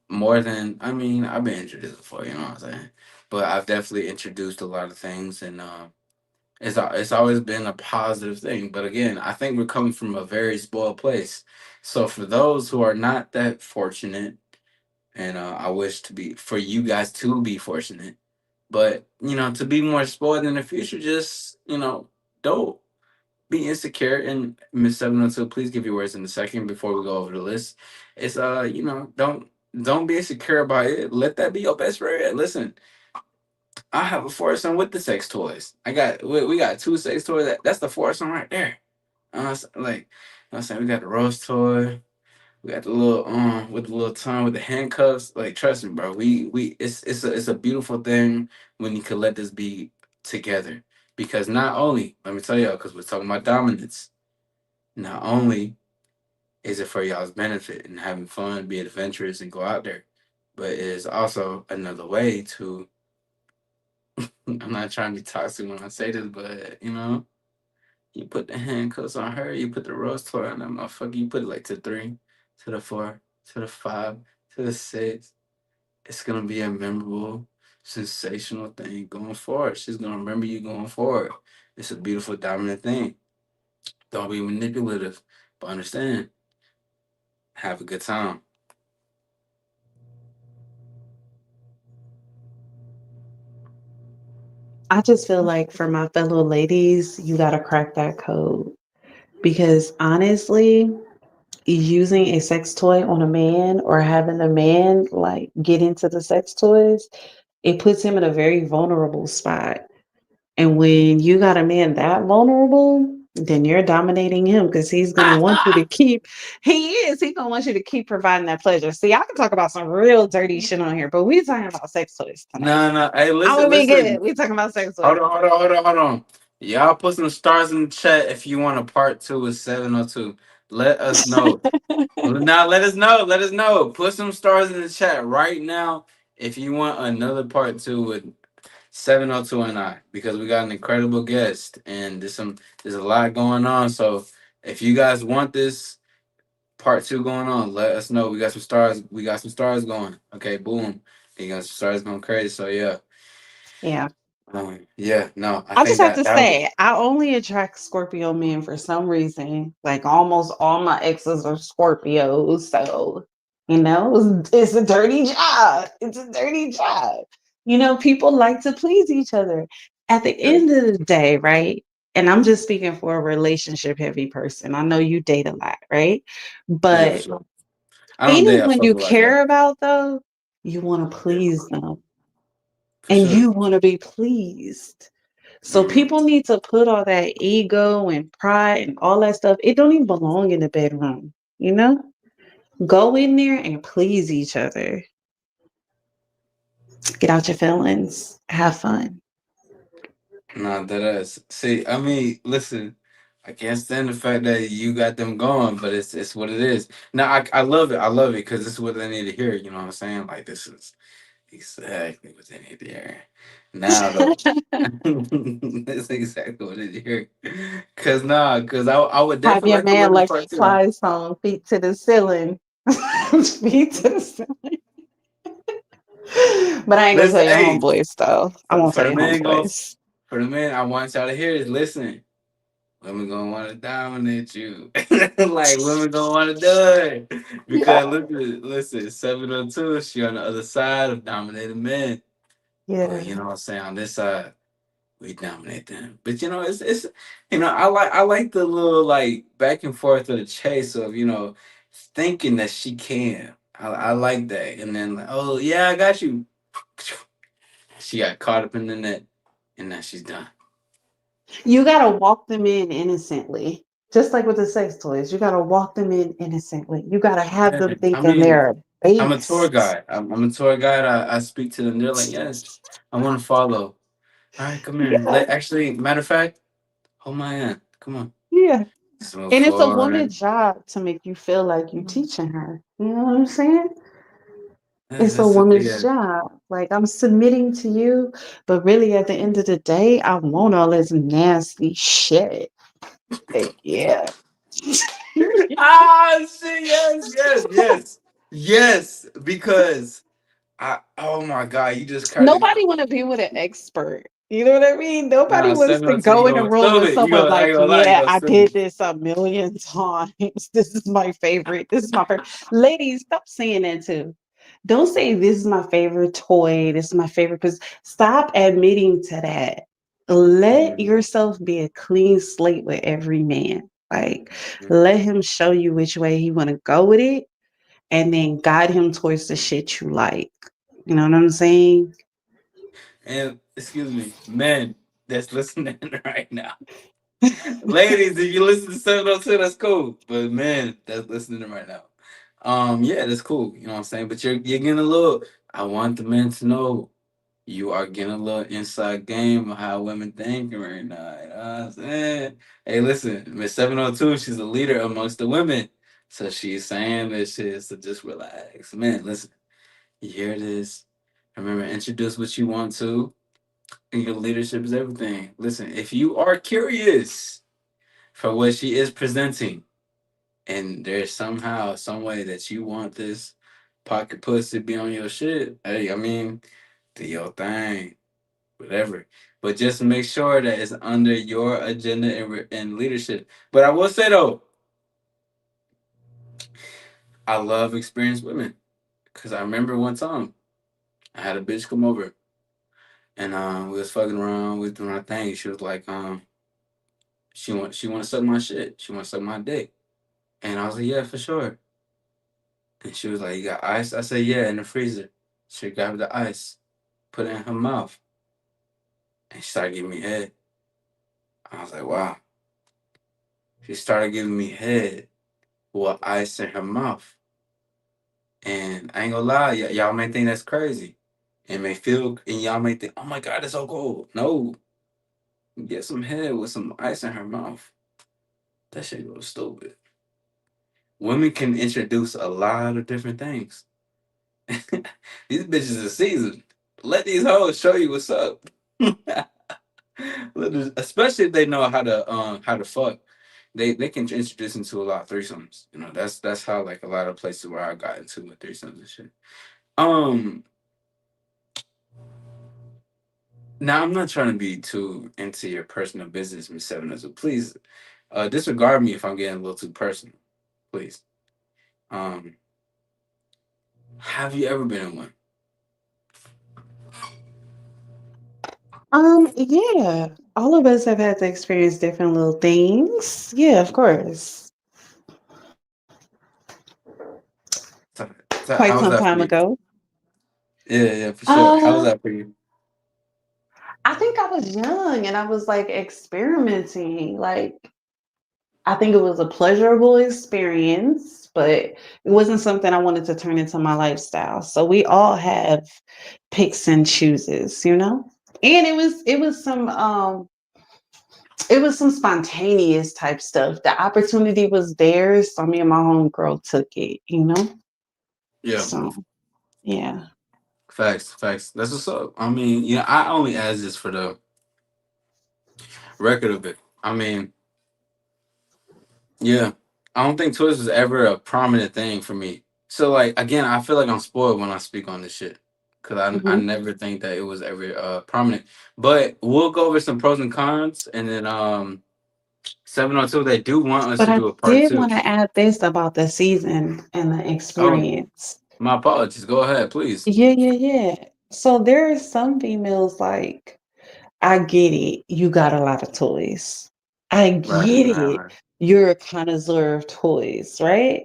more than I mean, I've been introduced before. You know what I'm saying? But I've definitely introduced a lot of things, and it's always been a positive thing. But again, I think we're coming from a very spoiled place. So for those who are not that fortunate and I wish to be for you guys to be fortunate. But to be more spoiled in the future, just don't be insecure. And Miss 702, please give your words in a second before we go over the list. It's don't be insecure about it. Let that be your best friend. Listen, I have a foursome with the sex toys. We got two sex toys. That's the foursome right there. Like I'm saying, we got the rose toy. We got the little with the little tongue with the handcuffs. Like trust me, bro. We it's a beautiful thing when you can let this be together. Because not only, let me tell y'all, because we're talking about dominance, not only is it for y'all's benefit and having fun, be adventurous and go out there, but it is also another way to I'm not trying to be toxic when I say this, but you put the handcuffs on her, you put the rose toy on that motherfucker, you put it like to three, to the four, to the five, to the six. It's gonna be a memorable, sensational thing going forward. She's gonna remember you going forward. It's a beautiful, dominant thing. Don't be manipulative, but understand. Have a good time. I just feel like for my fellow ladies, you got to crack that code because honestly, using a sex toy on a man or having a man like get into the sex toys, It puts him in a very vulnerable spot. And when you got a man that vulnerable, then you're dominating him because he's gonna want you to keep. He is. He's gonna want you to keep providing that pleasure. See, I can talk about some real dirty shit on here, but we talking about sex toys tonight. No, no. Hey, I'm listen, gonna be listen. good. We talking about sex Hold toys. on, hold on, hold on, hold on. Y'all put some stars in the chat if you want a part two with 702. Let us know. Now let us know. Let us know. Put some stars in the chat right now if you want another part two with 702 and I, because we got an incredible guest and there's a lot going on. So if you guys want this part two going on, let us know. We got some stars. We got some stars going. Okay, boom. You got some stars going crazy. So yeah. Yeah. Yeah, no, I I just think have to that would say, I only attract Scorpio men for some reason. Like almost all my exes are Scorpios. So, it's a dirty job. It's a dirty job. People like to please each other. At the yeah, end of the day, right? And I'm just speaking for a relationship heavy person. I know you date a lot, right? yeah, for But sure. I don't date a anyone you fucker like care that. about, though, you want to Yeah, please them for and sure. you want to be pleased. So Hmm. people need to put all that ego and pride and all that stuff. It don't even belong in the bedroom, you know? Go in there and please each other. Get out your feelings. Have fun. Nah, that is. See, I mean, listen, I can't stand the fact that you got them going, but it's what it is. Now, I love it. I love it because this is what they need to hear. You know what I'm saying? Like this is exactly what they need to hear. Now though, that's exactly what they need to hear. Cause nah, cause I would Have definitely your like to man learn the like part two. Clyde song, feet to the ceiling. Feet to the ceiling. But I ain't gonna Listen, tell your hey, homeboys though. I won't for tell the your man go homeboys. for the man, I want y'all to hear this. Listen, women gonna want to dominate you. Like women gonna want to do it Yeah. because listen, 702. She on the other side of dominating men, but you Yeah. know what I'm saying. On this side, we dominate them. But it's I like the little like back and forth of the chase of thinking that she can. I like that, and then like, oh yeah, I got you. She got caught up in the net, and now she's done. You gotta walk them in innocently. Just like with the sex toys, you gotta walk them in innocently. You gotta have them Yeah, I thinking mean, they're I'm a tour based. guide. I'm a tour guide. I speak to them. They're like, yes, I want to follow. All right, come here. Yeah, Actually, matter of fact, hold my hand. Come on. yeah. Let's move And it's a woman's forward. job to make you feel like you teaching her. You know what I'm saying? It's a woman's Yeah. job. Like I'm submitting to you, but really at the end of the day, I want all this nasty shit. Like, yeah. Ah, shit. Yes, yes, yes, yes. Because oh my God, you just cracked me. Nobody want to be with an expert. You know what I mean? Nobody Nah, wants to 702, you go in a go room with stupid. someone I like, ain't gonna lie, you yeah, go I did stupid. this a million times. This is my favorite. This is my favorite. Ladies, stop saying that too. Don't say this is my favorite toy. This is my favorite. Because stop admitting to that. Let Mhm. yourself be a clean slate with every man. Like, let him show you which way he want to go with it, and then guide him towards the shit you like. You know what I'm saying? And excuse me, men that's listening right now. Ladies, if you listen to 702, that's cool. But men that's listening right now. Yeah, that's cool. You know what I'm saying? But you're getting a little I want the men to know you are getting a little inside game of how women think right now. You know what I'm saying? Hey, listen, Miss 702, she's a leader amongst the women. So she's saying this shit, so just relax. Man, listen, you hear this? Remember, introduce what you want to, and your leadership is everything. Listen, if you are curious for what she is presenting, and there's somehow, some way that you want this pocket pussy to be on your shit, hey, I mean, do your thing, whatever. But just make sure that it's under your agenda and leadership. But I will say though, I love experienced women because I remember one time I had a bitch come over and we was fucking around, we was doing our thing. She was like, she want to suck my shit. She want to suck my dick. And I was like, yeah, for sure. And she was like, you got ice? I said, yeah, in the freezer. She grabbed the ice, put it in her mouth, and she started giving me head. I was like, wow. She started giving me head with ice in her mouth. And I ain't gonna lie, y'all may think that's crazy. And may feel, and y'all may think, oh my God, that's so cool. No, get some head with some ice in her mouth. That shit goes stupid. Women can introduce a lot of different things. These bitches are seasoned. Let these hoes show you what's up. Especially if they know how to fuck. They can introduce into a lot of threesomes. You know, that's how like a lot of places where I got into with threesomes and shit. Um Now I'm not trying to be too into your personal business, Miss Seven, so please disregard me if I'm getting a little too personal. Please. Um have you ever been in one? Yeah. All of us have had to experience different little things. Yeah, of course. How Quite was some that for time you? ago. Yeah, yeah, for sure. How was Uh, that for you? I think I was young and I was like experimenting. Like, I think it was a pleasurable experience, but it wasn't something I wanted to turn into my lifestyle. So we all have picks and chooses, you know? And it was some spontaneous type stuff. The opportunity was there, so me and my homegirl took it, you know? Yeah. So yeah. Facts, facts. That's what's up. I mean, I only ask this for the record of it. I mean, yeah, I don't think Twitch was ever a prominent thing for me. So, like, again, I feel like I'm spoiled when I speak on this shit because I Mhm. never think that it was ever prominent. But we'll go over some pros and cons, and then 702 they do want us But to I do a part did two. want to add this about the season and the Oh, experience. my apologies. Go ahead, please. Yeah, yeah, yeah. So there are some females like, I get it. You got a lot of toys. I Right, get right, it. right. You're a connoisseur of toys, right?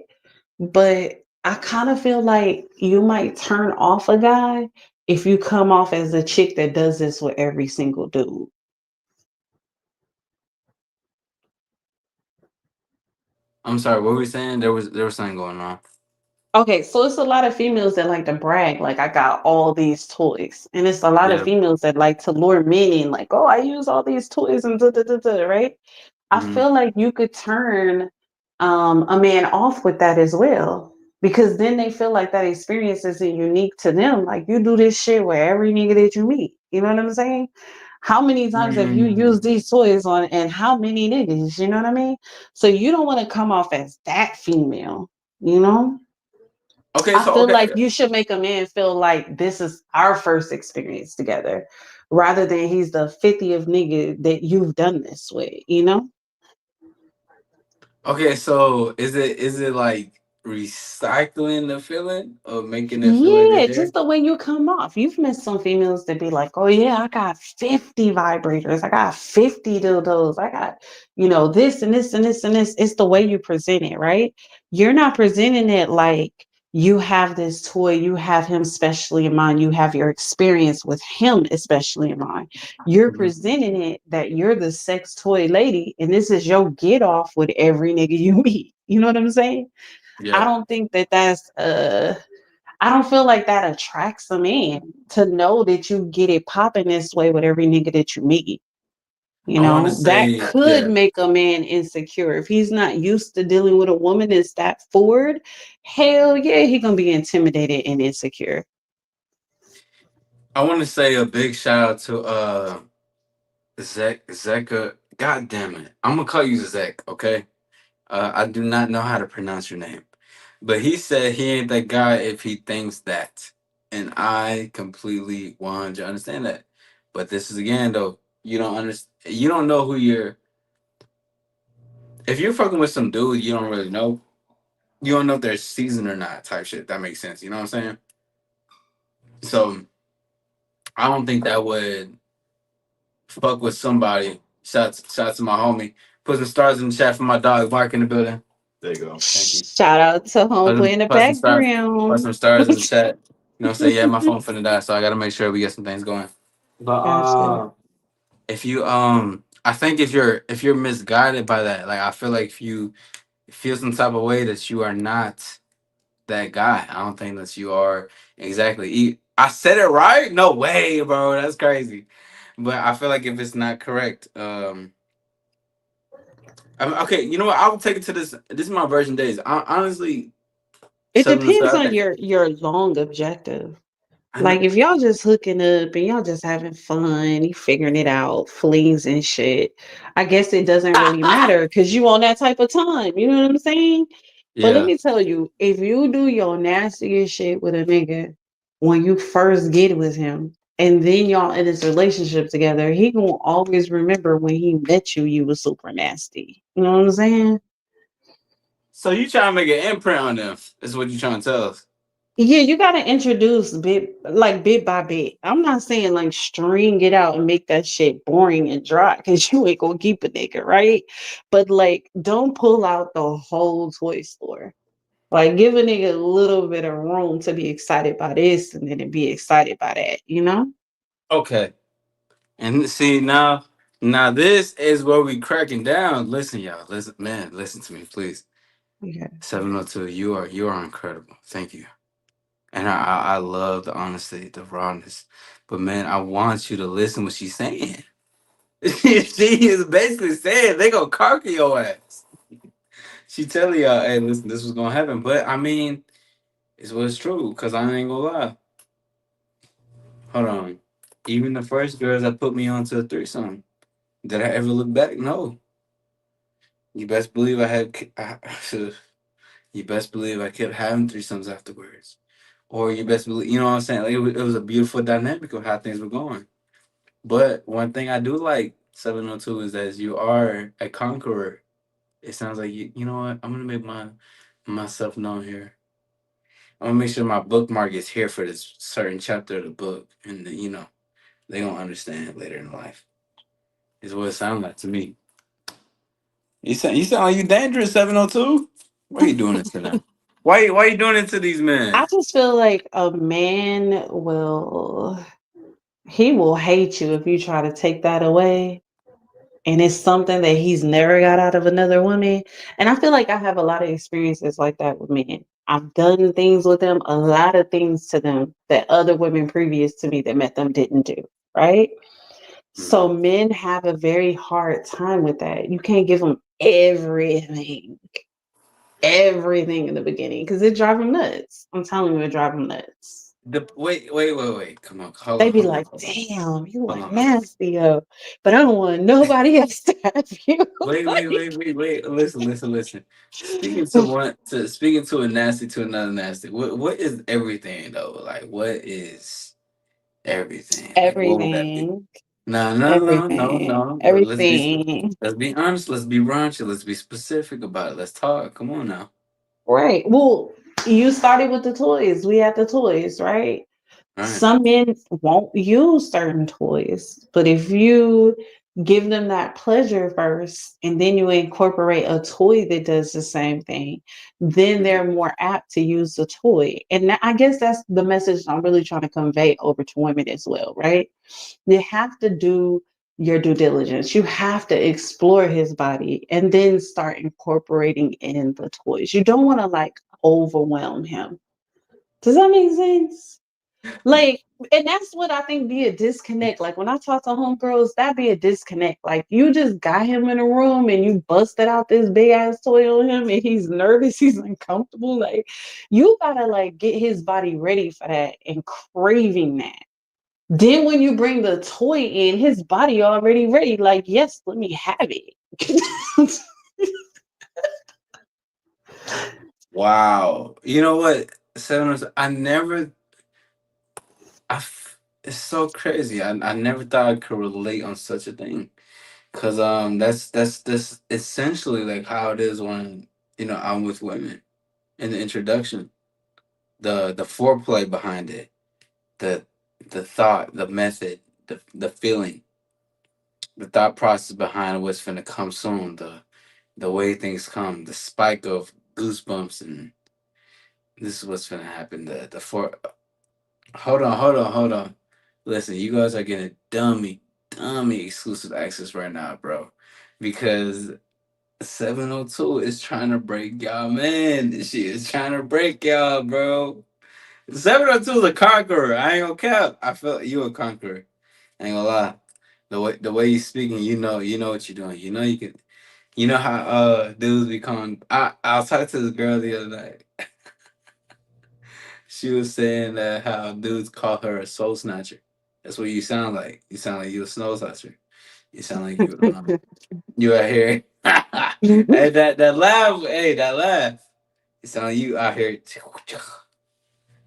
But I kind of feel like you might turn off a guy if you come off as a chick that does this with every single dude. I'm sorry. What were we saying? There was something going on. Okay, so it's a lot of females that like to brag, like I got all these toys. And it's a lot of Yeah. females that like to lure men in, like, oh, I use all these toys and da da da da, right? I Hmm. feel like you could turn a man off with that as well. Because then they feel like that experience isn't unique to them. Like you do this shit with every nigga that you meet. You know what I'm saying? How many times have you used Mm. these toys on and how many niggas? You know what I mean? So you don't want to come off as that female, you know? Okay, I so feel okay. like you should make a man feel like this is our first experience together rather than he's the 50th nigga that you've done this with, you know? Okay, so is it like recycling the feeling or making it feel like they're Yeah, there? just the way you come off. You've met some females that be like, oh yeah, I got 50 vibrators, I got 50 dildos, I got, this and this and this and this. It's the way you present it, right? You're not presenting it like you have this toy, you have him specially in mind, you have your experience with him especially in mind. You're Mhm. presenting it that you're the sex toy lady, and this is your get off with every nigga you meet. You know what I'm saying? I Yeah. don't think that that's I don't feel like that attracts a man to know that you get it popping this way with every nigga that you meet. You I want to know, that say, could yeah. make a man insecure. If he's not used to dealing with a woman that's that forward, hell yeah, he gonna be intimidated and insecure. I want to say a big shout out to Zeka. God damn it. I'm gonna call you Zek, okay? I do not know how to pronounce your name. But he said he ain't that guy if he thinks that. And I completely 100 understand that. But this is again though, you don't know who you're if you're fucking with some dude you don't really know, you don't know if they're seasoned or not type shit. That makes sense. You know what I'm saying? So I don't think that would fuck with somebody. Shots to my homie. Put some stars in the chat for my dog Mark in the building. There you go. Thank you. Shout out to Put homeboy some, in the put some stars, put background. some stars in the chat. know, say yeah, my phone finna die, so I gotta make sure we get some things going. But Gotcha. if you I think if you're misguided by that, like I feel like if you feel some type of way that you are not that guy, I don't think that you are exactly. I said it right? No way, bro. That's crazy. But I feel like if it's not correct, okay. You know what? I will take it to this. This is my virgin days. Honestly, It seven to depends seven. I on think your long objective. I know. Like if y'all just hooking up and y'all just having fun, you figuring it out, flings and shit. I guess it doesn't really matter because you on that type of time. You know what I'm saying? But let Yeah. me tell you, if you do your nastiest shit with a nigga when you first get with him, and then y'all in this relationship together, he gonna always remember when he met you, you was super nasty. You know what I'm saying? So you trying to make an imprint on them? Is what you trying to tell us? Yeah, you gotta introduce bit by bit. I'm not saying like string it out and make that shit boring and dry because you ain't gonna keep a nigga, right? But like, don't pull out the whole toy store. Like, give a nigga a little bit of room to be excited by this and then to be excited by that, you know? Okay. And see now this is where we cracking down. Listen, y'all. Listen, man. Listen to me, please. Yeah. 702. You are incredible. Thank you. And I love the honesty, the rawness. But man, I want you to listen what she's saying. She is basically saying they gonna conquer your ass. She telling y'all, hey, listen, this was gonna happen. But I mean, it's what's true, cause I ain't gonna lie. Hold on. Even the first girls that put me onto a threesome, did I ever look back? No. You best believe I had. You best believe I kept having threesomes afterwards. Or you best believe, you know what I'm saying? Like it was a beautiful dynamic of how things were going. But one thing I do like 702 is that you are a conqueror. It sounds like you know what? I'm gonna make myself known here. I'm gonna make sure my bookmark is here for this certain chapter of the book, and then, they gonna understand later in life. Is what it sounds like to me. You sound like you dangerous 702. Why are you doing this to them? Why you doing it to these men? I just feel like a man will hate you if you try to take that away. And it's something that he's never got out of another woman. And I feel like I have a lot of experiences like that with men. I've done things with them, a lot of things to them that other women previous to me that met them didn't do, right? So Mhm. men have a very hard time with that. You can't give them everything in the beginning because it drive them nuts. I'm telling you, it drive them nuts. Wait. Come on, They be like, "Damn, you hold are on. nasty, but I don't want nobody else to have you." Wait. Listen. Like, Speaking to a nasty to another nasty. What is everything though? Like what is everything? Like what would that be? everything, everything, No. everything. Let's be honest. Let's be raunchy. Let's be specific about it. Let's talk. Come on now. Right. Well, you started with the toys. We had the toys, right? All right. Some men won't use certain toys, but if you give them that pleasure first and then you incorporate a toy that does the same thing, then they're more apt to use the toy. And I guess that's the message I'm really trying to convey over to women as well, right? You have to do your due diligence. You have to explore his body and then start incorporating in the toys. You don't want to like overwhelm him. Does that make sense? Like, and that's what I think be a disconnect. Like when I talk to homegirls, that be a disconnect. Like you just got him in a room and you busted out this big ass toy on him and he's nervous, he's uncomfortable. Like you gotta like get his body ready for that and craving that. Then when you bring the toy in, his body already ready. Like, yes, let me have it. Wow. You know what? I never. It's so crazy. I never thought I could relate on such a thing. Cause that's essentially like how it is when I'm with women in the introduction. The foreplay behind it, the the thought, the method, the feeling, the thought process behind what's finna come soon, the way things come, the spike of goosebumps, and this is what's finna happen. The for hold on. Listen, you guys are getting dummy exclusive access right now, bro. Because 702 is trying to break y'all, man. She is trying to break y'all, bro. 702 is a conqueror. I ain't gonna cap. I felt you a conqueror. I ain't gonna lie. The way you speaking, you know what you're doing. You know you can. You know how dudes become. I was talking to this girl the other night. She was saying that how dudes call her a soul snatcher. That's what you sound like. You sound like you a snow snatcher. You sound like you out here. Hey, that laugh. Hey, that laugh. You sound like you out here.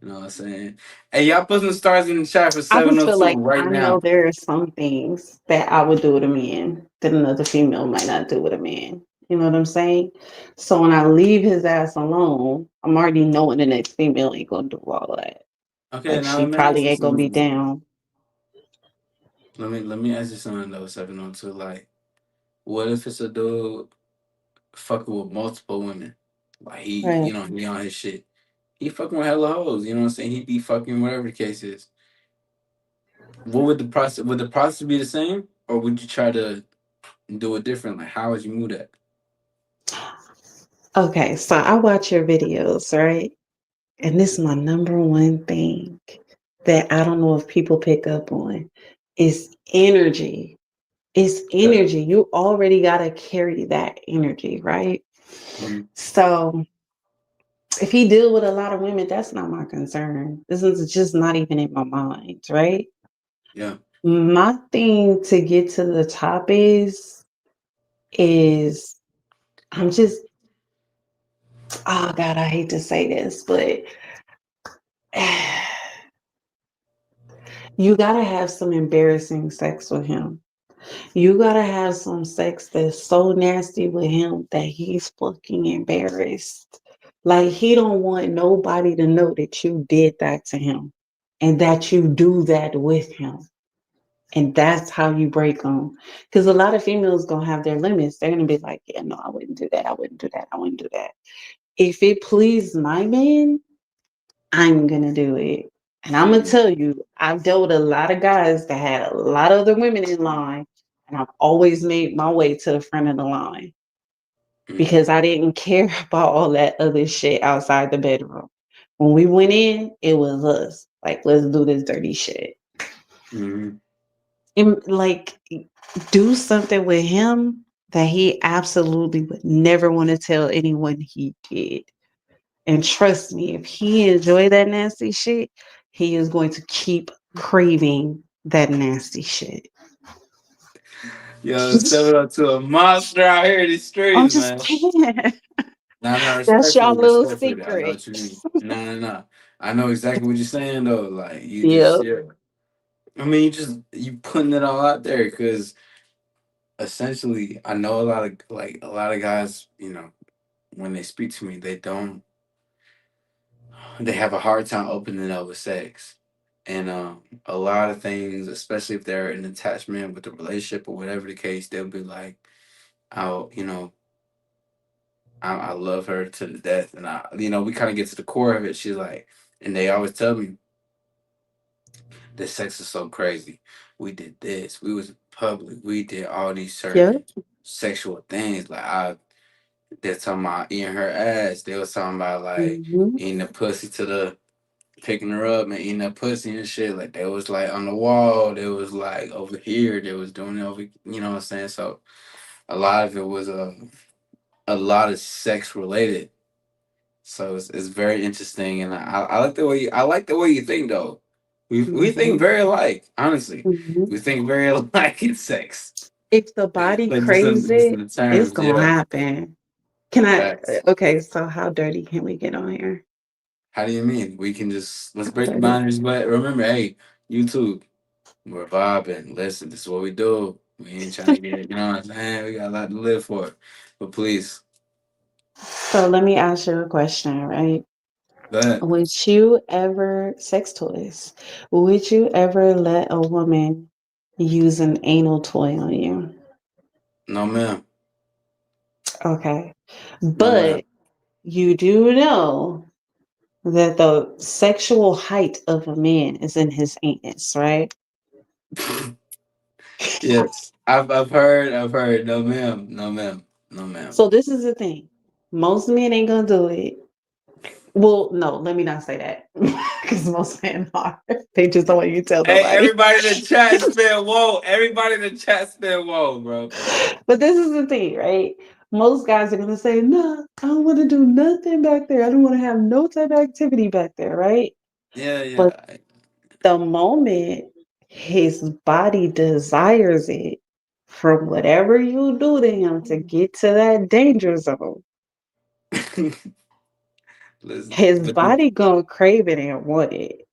You know what I'm saying? Hey, y'all put some stars in the chat for I just feel 702 like right I know now. there are some things that I would do with a man that another female might not do with a man. You know what I'm saying? So when I leave his ass alone, I'm already knowing the next female ain't gonna do all that. Okay, Like now she let me ask probably you ain't gonna be something. down. Let me ask you something though, 702. Like, what if it's a dude fucking with multiple women? Like Right. he on his shit. He fucking with hella hoes. You know what I'm saying? He be fucking whatever the case is. What would the process? Would the process be the same, or would you try to do it different? Like, how would you move that? Okay, so I watch your videos, right? And this is my number one thing that I don't know if people pick up on is energy. It's Okay. energy. You already got to carry that energy, right? Mhm. So if he deal with a lot of women, that's not my concern. This is just not even in my mind, right? Yeah. My thing to get to the top is I'm just oh God, I hate to say this, but you gotta have some embarrassing sex with him. You gotta have some sex that's so nasty with him that he's fucking embarrassed. Like he don't want nobody to know that you did that to him and that you do that with him. And that's how you break them. Because a lot of females gonna have their limits. They're gonna be like, yeah, no, I wouldn't do that. I wouldn't do that. I wouldn't do that. If it pleased my man, I'm gonna do it. And I'm gonna Mhm. tell you, I've dealt with a lot of guys that had a lot of other women in line, and I've always made my way to the front of the line Mhm. because I didn't care about all that other shit outside the bedroom. When we went in, it was us. Like, let's do this dirty shit. Mhm. And like, do something with him that he absolutely would never want to tell anyone he did. And trust me, if he enjoy that nasty shit, he is going to keep craving that nasty shit. Yo, 702 a monster out here in the I'm streets, just man. saying. No, no, That's your respectfully, little respectfully. I know secret. what you mean. No, no, no. I know exactly what you're saying though. Like you just, Yep. yeah. I mean, you putting it all out there because essentially, I know a lot of guys. When they speak to me, they have a hard time opening up with sex, and a lot of things, especially if they're in attachment with the relationship or whatever the case, they'll be like, "I'll, I love her to the death," and we kind of get to the core of it. She's like, and they always tell me, "The sex is so crazy. We did this. We was in public. We did all these Yep. certain sexual things. Like they're talking about eating her ass. They was talking about like Mhm. eating the pussy to the picking her up and eating that pussy and shit. Like they was like on the wall. They was like over here. They was doing it over. You know what I'm saying? So a lot of it was a lot of sex related. So it's very interesting, and I like the way I like the way you think though. We think Mhm. very alike, honestly. Mhm. We think very alike in sex. If the body Like just craves in it, the it's terms, gonna yeah. happen. Can I? Facts. Okay, so how dirty can we get on here? How do you mean? We can just let's How break the dirty? boundaries, but remember, hey, YouTube, we're vibing. Listen, this is what we do. We ain't trying to get, you know what I'm saying? We got a lot to live for. But please, So let me ask you a question, right? go ahead. Would you ever sex toys? Would you ever let a woman use an anal toy on you? No ma'am. Okay. No ma'am. But you do know that the sexual height of a man is in his anus, right? Yes, I've heard. No, ma'am. No, ma'am. No, ma'am. So this is the thing. Most men ain't gonna do it. Well, no, let me not say that. Because most men are. They just don't want you to tell Hey, nobody. everybody in the chat spin whoa. Everybody in the chat spin whoa, bro. But this is the thing, right? Most guys are gonna say, no, I don't want to do nothing back there. I don't want to have no type of activity back there, right? Yeah, But yeah. the moment his body desires it, from whatever you do to him to get to that danger zone, Listen, his but the, body gonna crave it and want it.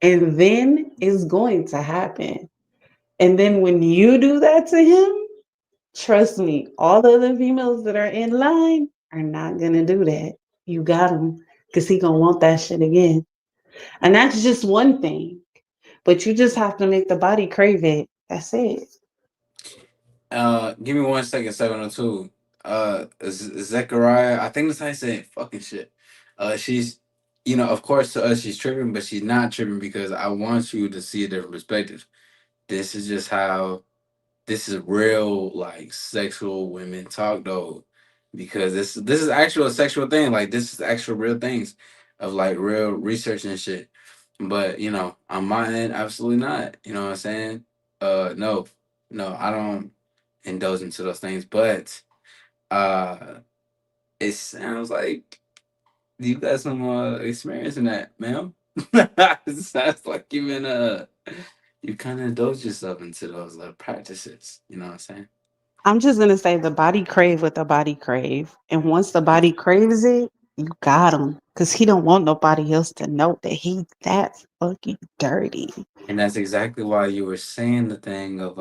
And then it's going to happen. And then when you do that to him, trust me, all the other females that are in line are not gonna do that. You got him, because he gonna want that shit again. And that's just one thing. But you just have to make the body crave it. That's it. give me 1 second. 702. Zechariah. I think that's how you say it. Fucking shit. She's, of course, to us she's tripping, but she's not tripping because I want you to see a different perspective. This is just how this is real like sexual women talk though, because this is actual sexual thing, like this is actual real things of like real research and shit. But on my end, absolutely not. You know what I'm saying? No, no, I don't indulge into those things. But uh it sounds like you got some experience in that, ma'am. It sounds like you kind of indulge yourself into those little practices. You know what I'm saying? I'm just gonna say the body crave what the body crave. And once the body craves it, you got him. Cause he don't want nobody else to know that he that fucking dirty. And that's exactly why you were saying the thing of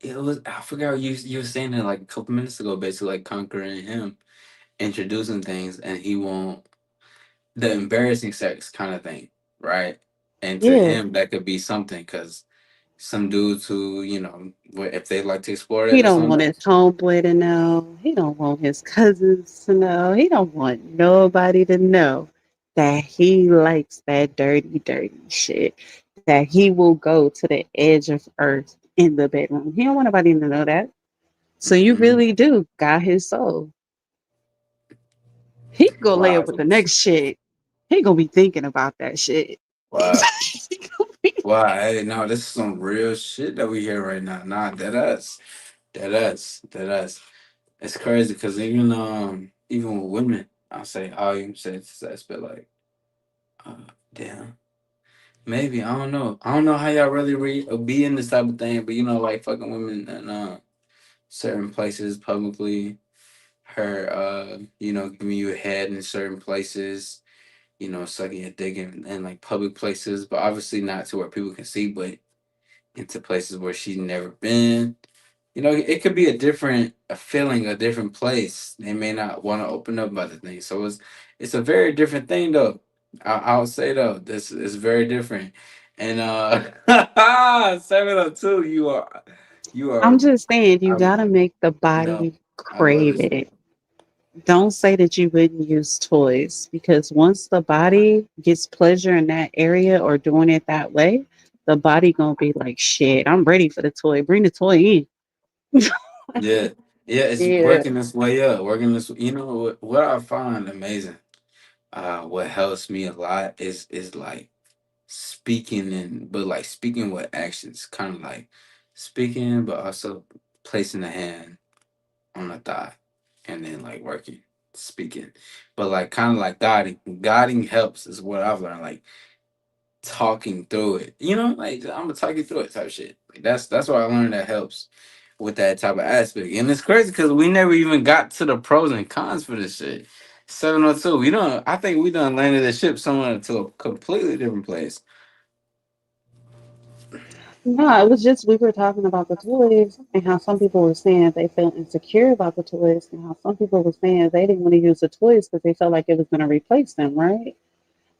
it was I forgot you were saying it like a couple minutes ago, basically like conquering him, introducing things, and he won't the embarrassing sex kind of thing, right? And to Yeah. him that could be something because some dudes who if they like to explore He that, it's don't on want them. his homeboy to know. He don't want his cousins to know. He don't want nobody to know that he likes that dirty, dirty shit. That he will go to the edge of earth in the bedroom. He don't want nobody to know that. So you Hmm. really do got his soul. He can go lay Wow, up with the next shit. He gonna be thinking about that shit. wow, wow. Hey, no, this is some real shit that we hear right now. Nah, that us. It's crazy because even with women, I say all you say is sex, but like uh, damn, maybe I don't know how y'all really be in this type of thing, but like fucking women in certain places publicly, her giving you a head in certain places, sucking your dick in like public places, but obviously not to where people can see, but into places where she's never been. It could be a feeling, a different place. They may not want to open up about the thing. So it's a very different thing though. I'll say though, this is very different. And 702, you are I'm just saying, you I'm gotta make the no, body I love crave this. it. Don't say that you wouldn't use toys because once the body gets pleasure in that area or doing it that way, the body gonna be like, shit, I'm ready for the toy. Bring the toy in. Yeah. Yeah, it's Yeah. working this way up. Working this what I find amazing, what helps me a lot is like speaking but like speaking with actions, kind of like speaking, but also placing a hand on the thigh and then like working, speaking, but like kind of like guiding helps is what I've learned, like talking through it, like I'm gonna talk you through it type shit. Like that's what I learned that helps with that type of aspect. And it's crazy because we never even got to the pros and cons for this shit. 702, I think we done landed the ship somewhere to a completely different place. No, it was just we were talking about the toys and how some people were saying they felt insecure about the toys and how some people were saying they didn't want to use the toys because they felt like it was going to replace them, right?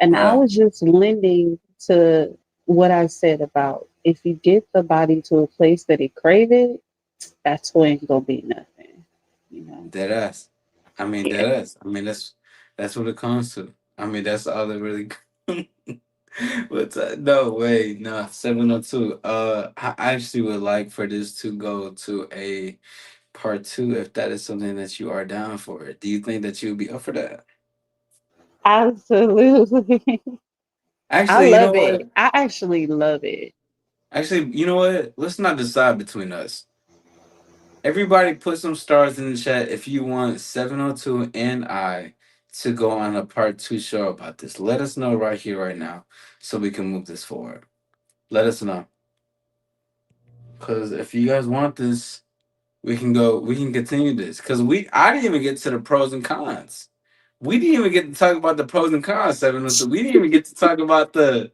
And I Right. was just lending to what I said about if you get the body to a place that it crave it, that toy ain't gonna be nothing, you know? Dead ass. I mean, Yeah. dead ass. I mean, that's That's what it comes to. I mean, that's all it really. But no way, no 702. I actually would like for this to go to a part two if that is something that you are down for. Do you think that you would be up for that? Absolutely. I Actually, you know love what? it. I actually love it. Actually, you know what? Let's not decide between us. Everybody put some stars in the chat if you want 702 and I to go on a part two show about this. Let us know right here, right now, so we can move this forward. Let us know. Because if you guys want this, we can continue this. Because I didn't even get to the pros and cons. We didn't even get to talk about the pros and cons, 702. We didn't even get to talk about the.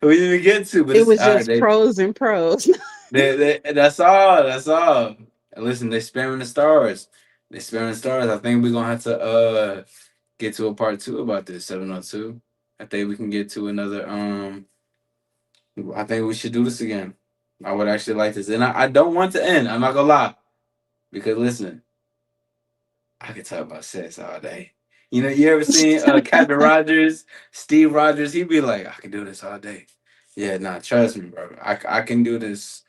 We didn't even get to, but It it's was all right. just pros and pros. That's all. That's all. And listen, they spamming the stars. They spamming the stars. I think we're gonna have to get to a part two about this 702. I think we can get to another I think we should do this again. I would actually like this. And I don't want to end. I'm not gonna lie. Because listen, I could talk about sex all day. You know, you ever seen Captain Rogers, Steve Rogers? He'd be like, I can do this all day. Yeah, nah, trust me, bro. I can do this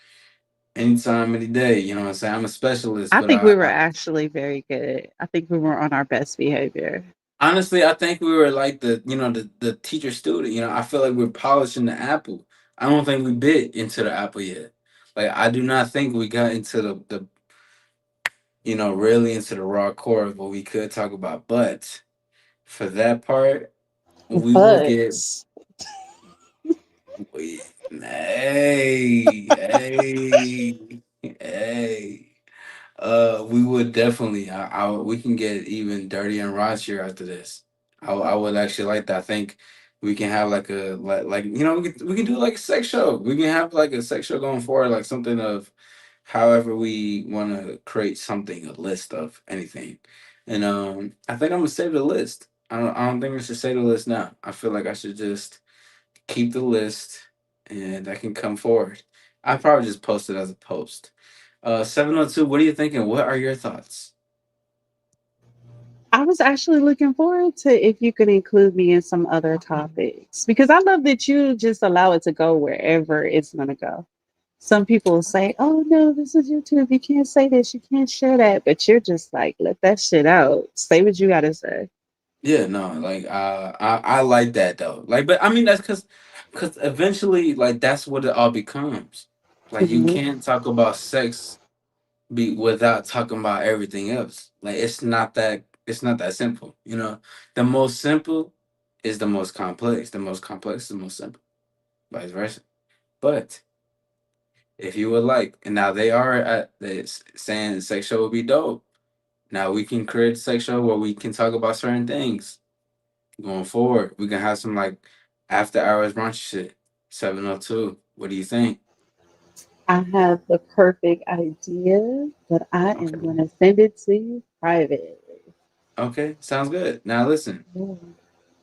anytime, any day. You know what I'm saying? I'm a specialist, I but think we were actually very good. I think we were on our best behavior. honestly, I think we were like the teacher student. You know, I feel like we're polishing the apple. I don't think we bit into the apple yet. Like I do not think we got into the really into the raw core of what we could talk about. But for that part, we will But get we, hey. We would definitely. We can get even dirty and raunchier after this. I would actually like that. I think we can have like a like we can do like a sex show. We can have like a sex show going forward, like something of however we want to create something, a list of anything. And I think I'm gonna save the list. I don't think I should save the list now. I feel like I should just keep the list, and I can come forward. I probably just post it as a post. 702, what are you thinking? What are your thoughts? I was actually looking forward to if you could include me in some other topics because I love that you just allow it to go wherever it's going to go. Some people say, "Oh no, this is YouTube. You can't say this. You can't share that." But you're just like, let that shit out. Say what you got to say. Yeah, no, like I like that though. Like, but I mean that's because eventually like that's what it all becomes. Like you Mhm. can't talk about sex without talking about everything else. Like it's not that simple. You know, the most simple is the most complex. The most complex is the most simple. Vice versa. But if you would like, and now they are at this saying sex show would be dope. Now we can create a sex show where we can talk about certain things going forward. We can have some like after hours brunch shit. 702. What do you think? I have the perfect idea, but I am Okay. going to send it to you privately. Okay. Sounds good. Now listen, Mm.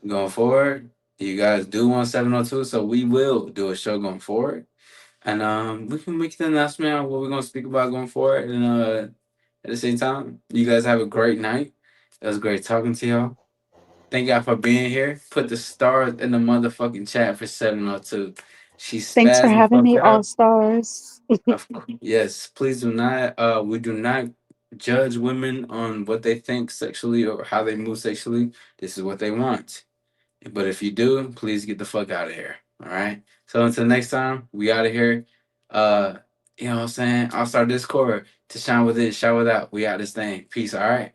going forward, you guys do want 702, so we will do a show going forward. And we can make the announcement on what we're gonna speak about going forward. And at the same time, you guys have a great night. It was great talking to y'all. Thank y'all for being here. Put the stars in the motherfucking chat for 702. She's Thanks for spazzing having fuck me, All out. Stars. Of course. Yes, please do not. We do not judge women on what they think sexually or how they move sexually. This is what they want. But if you do, please get the fuck out of here. All right. So until next time, we out of here. Uh, you know what I'm saying? I'll start Discord to shine with it, shout without. We out this thing. Peace. All right.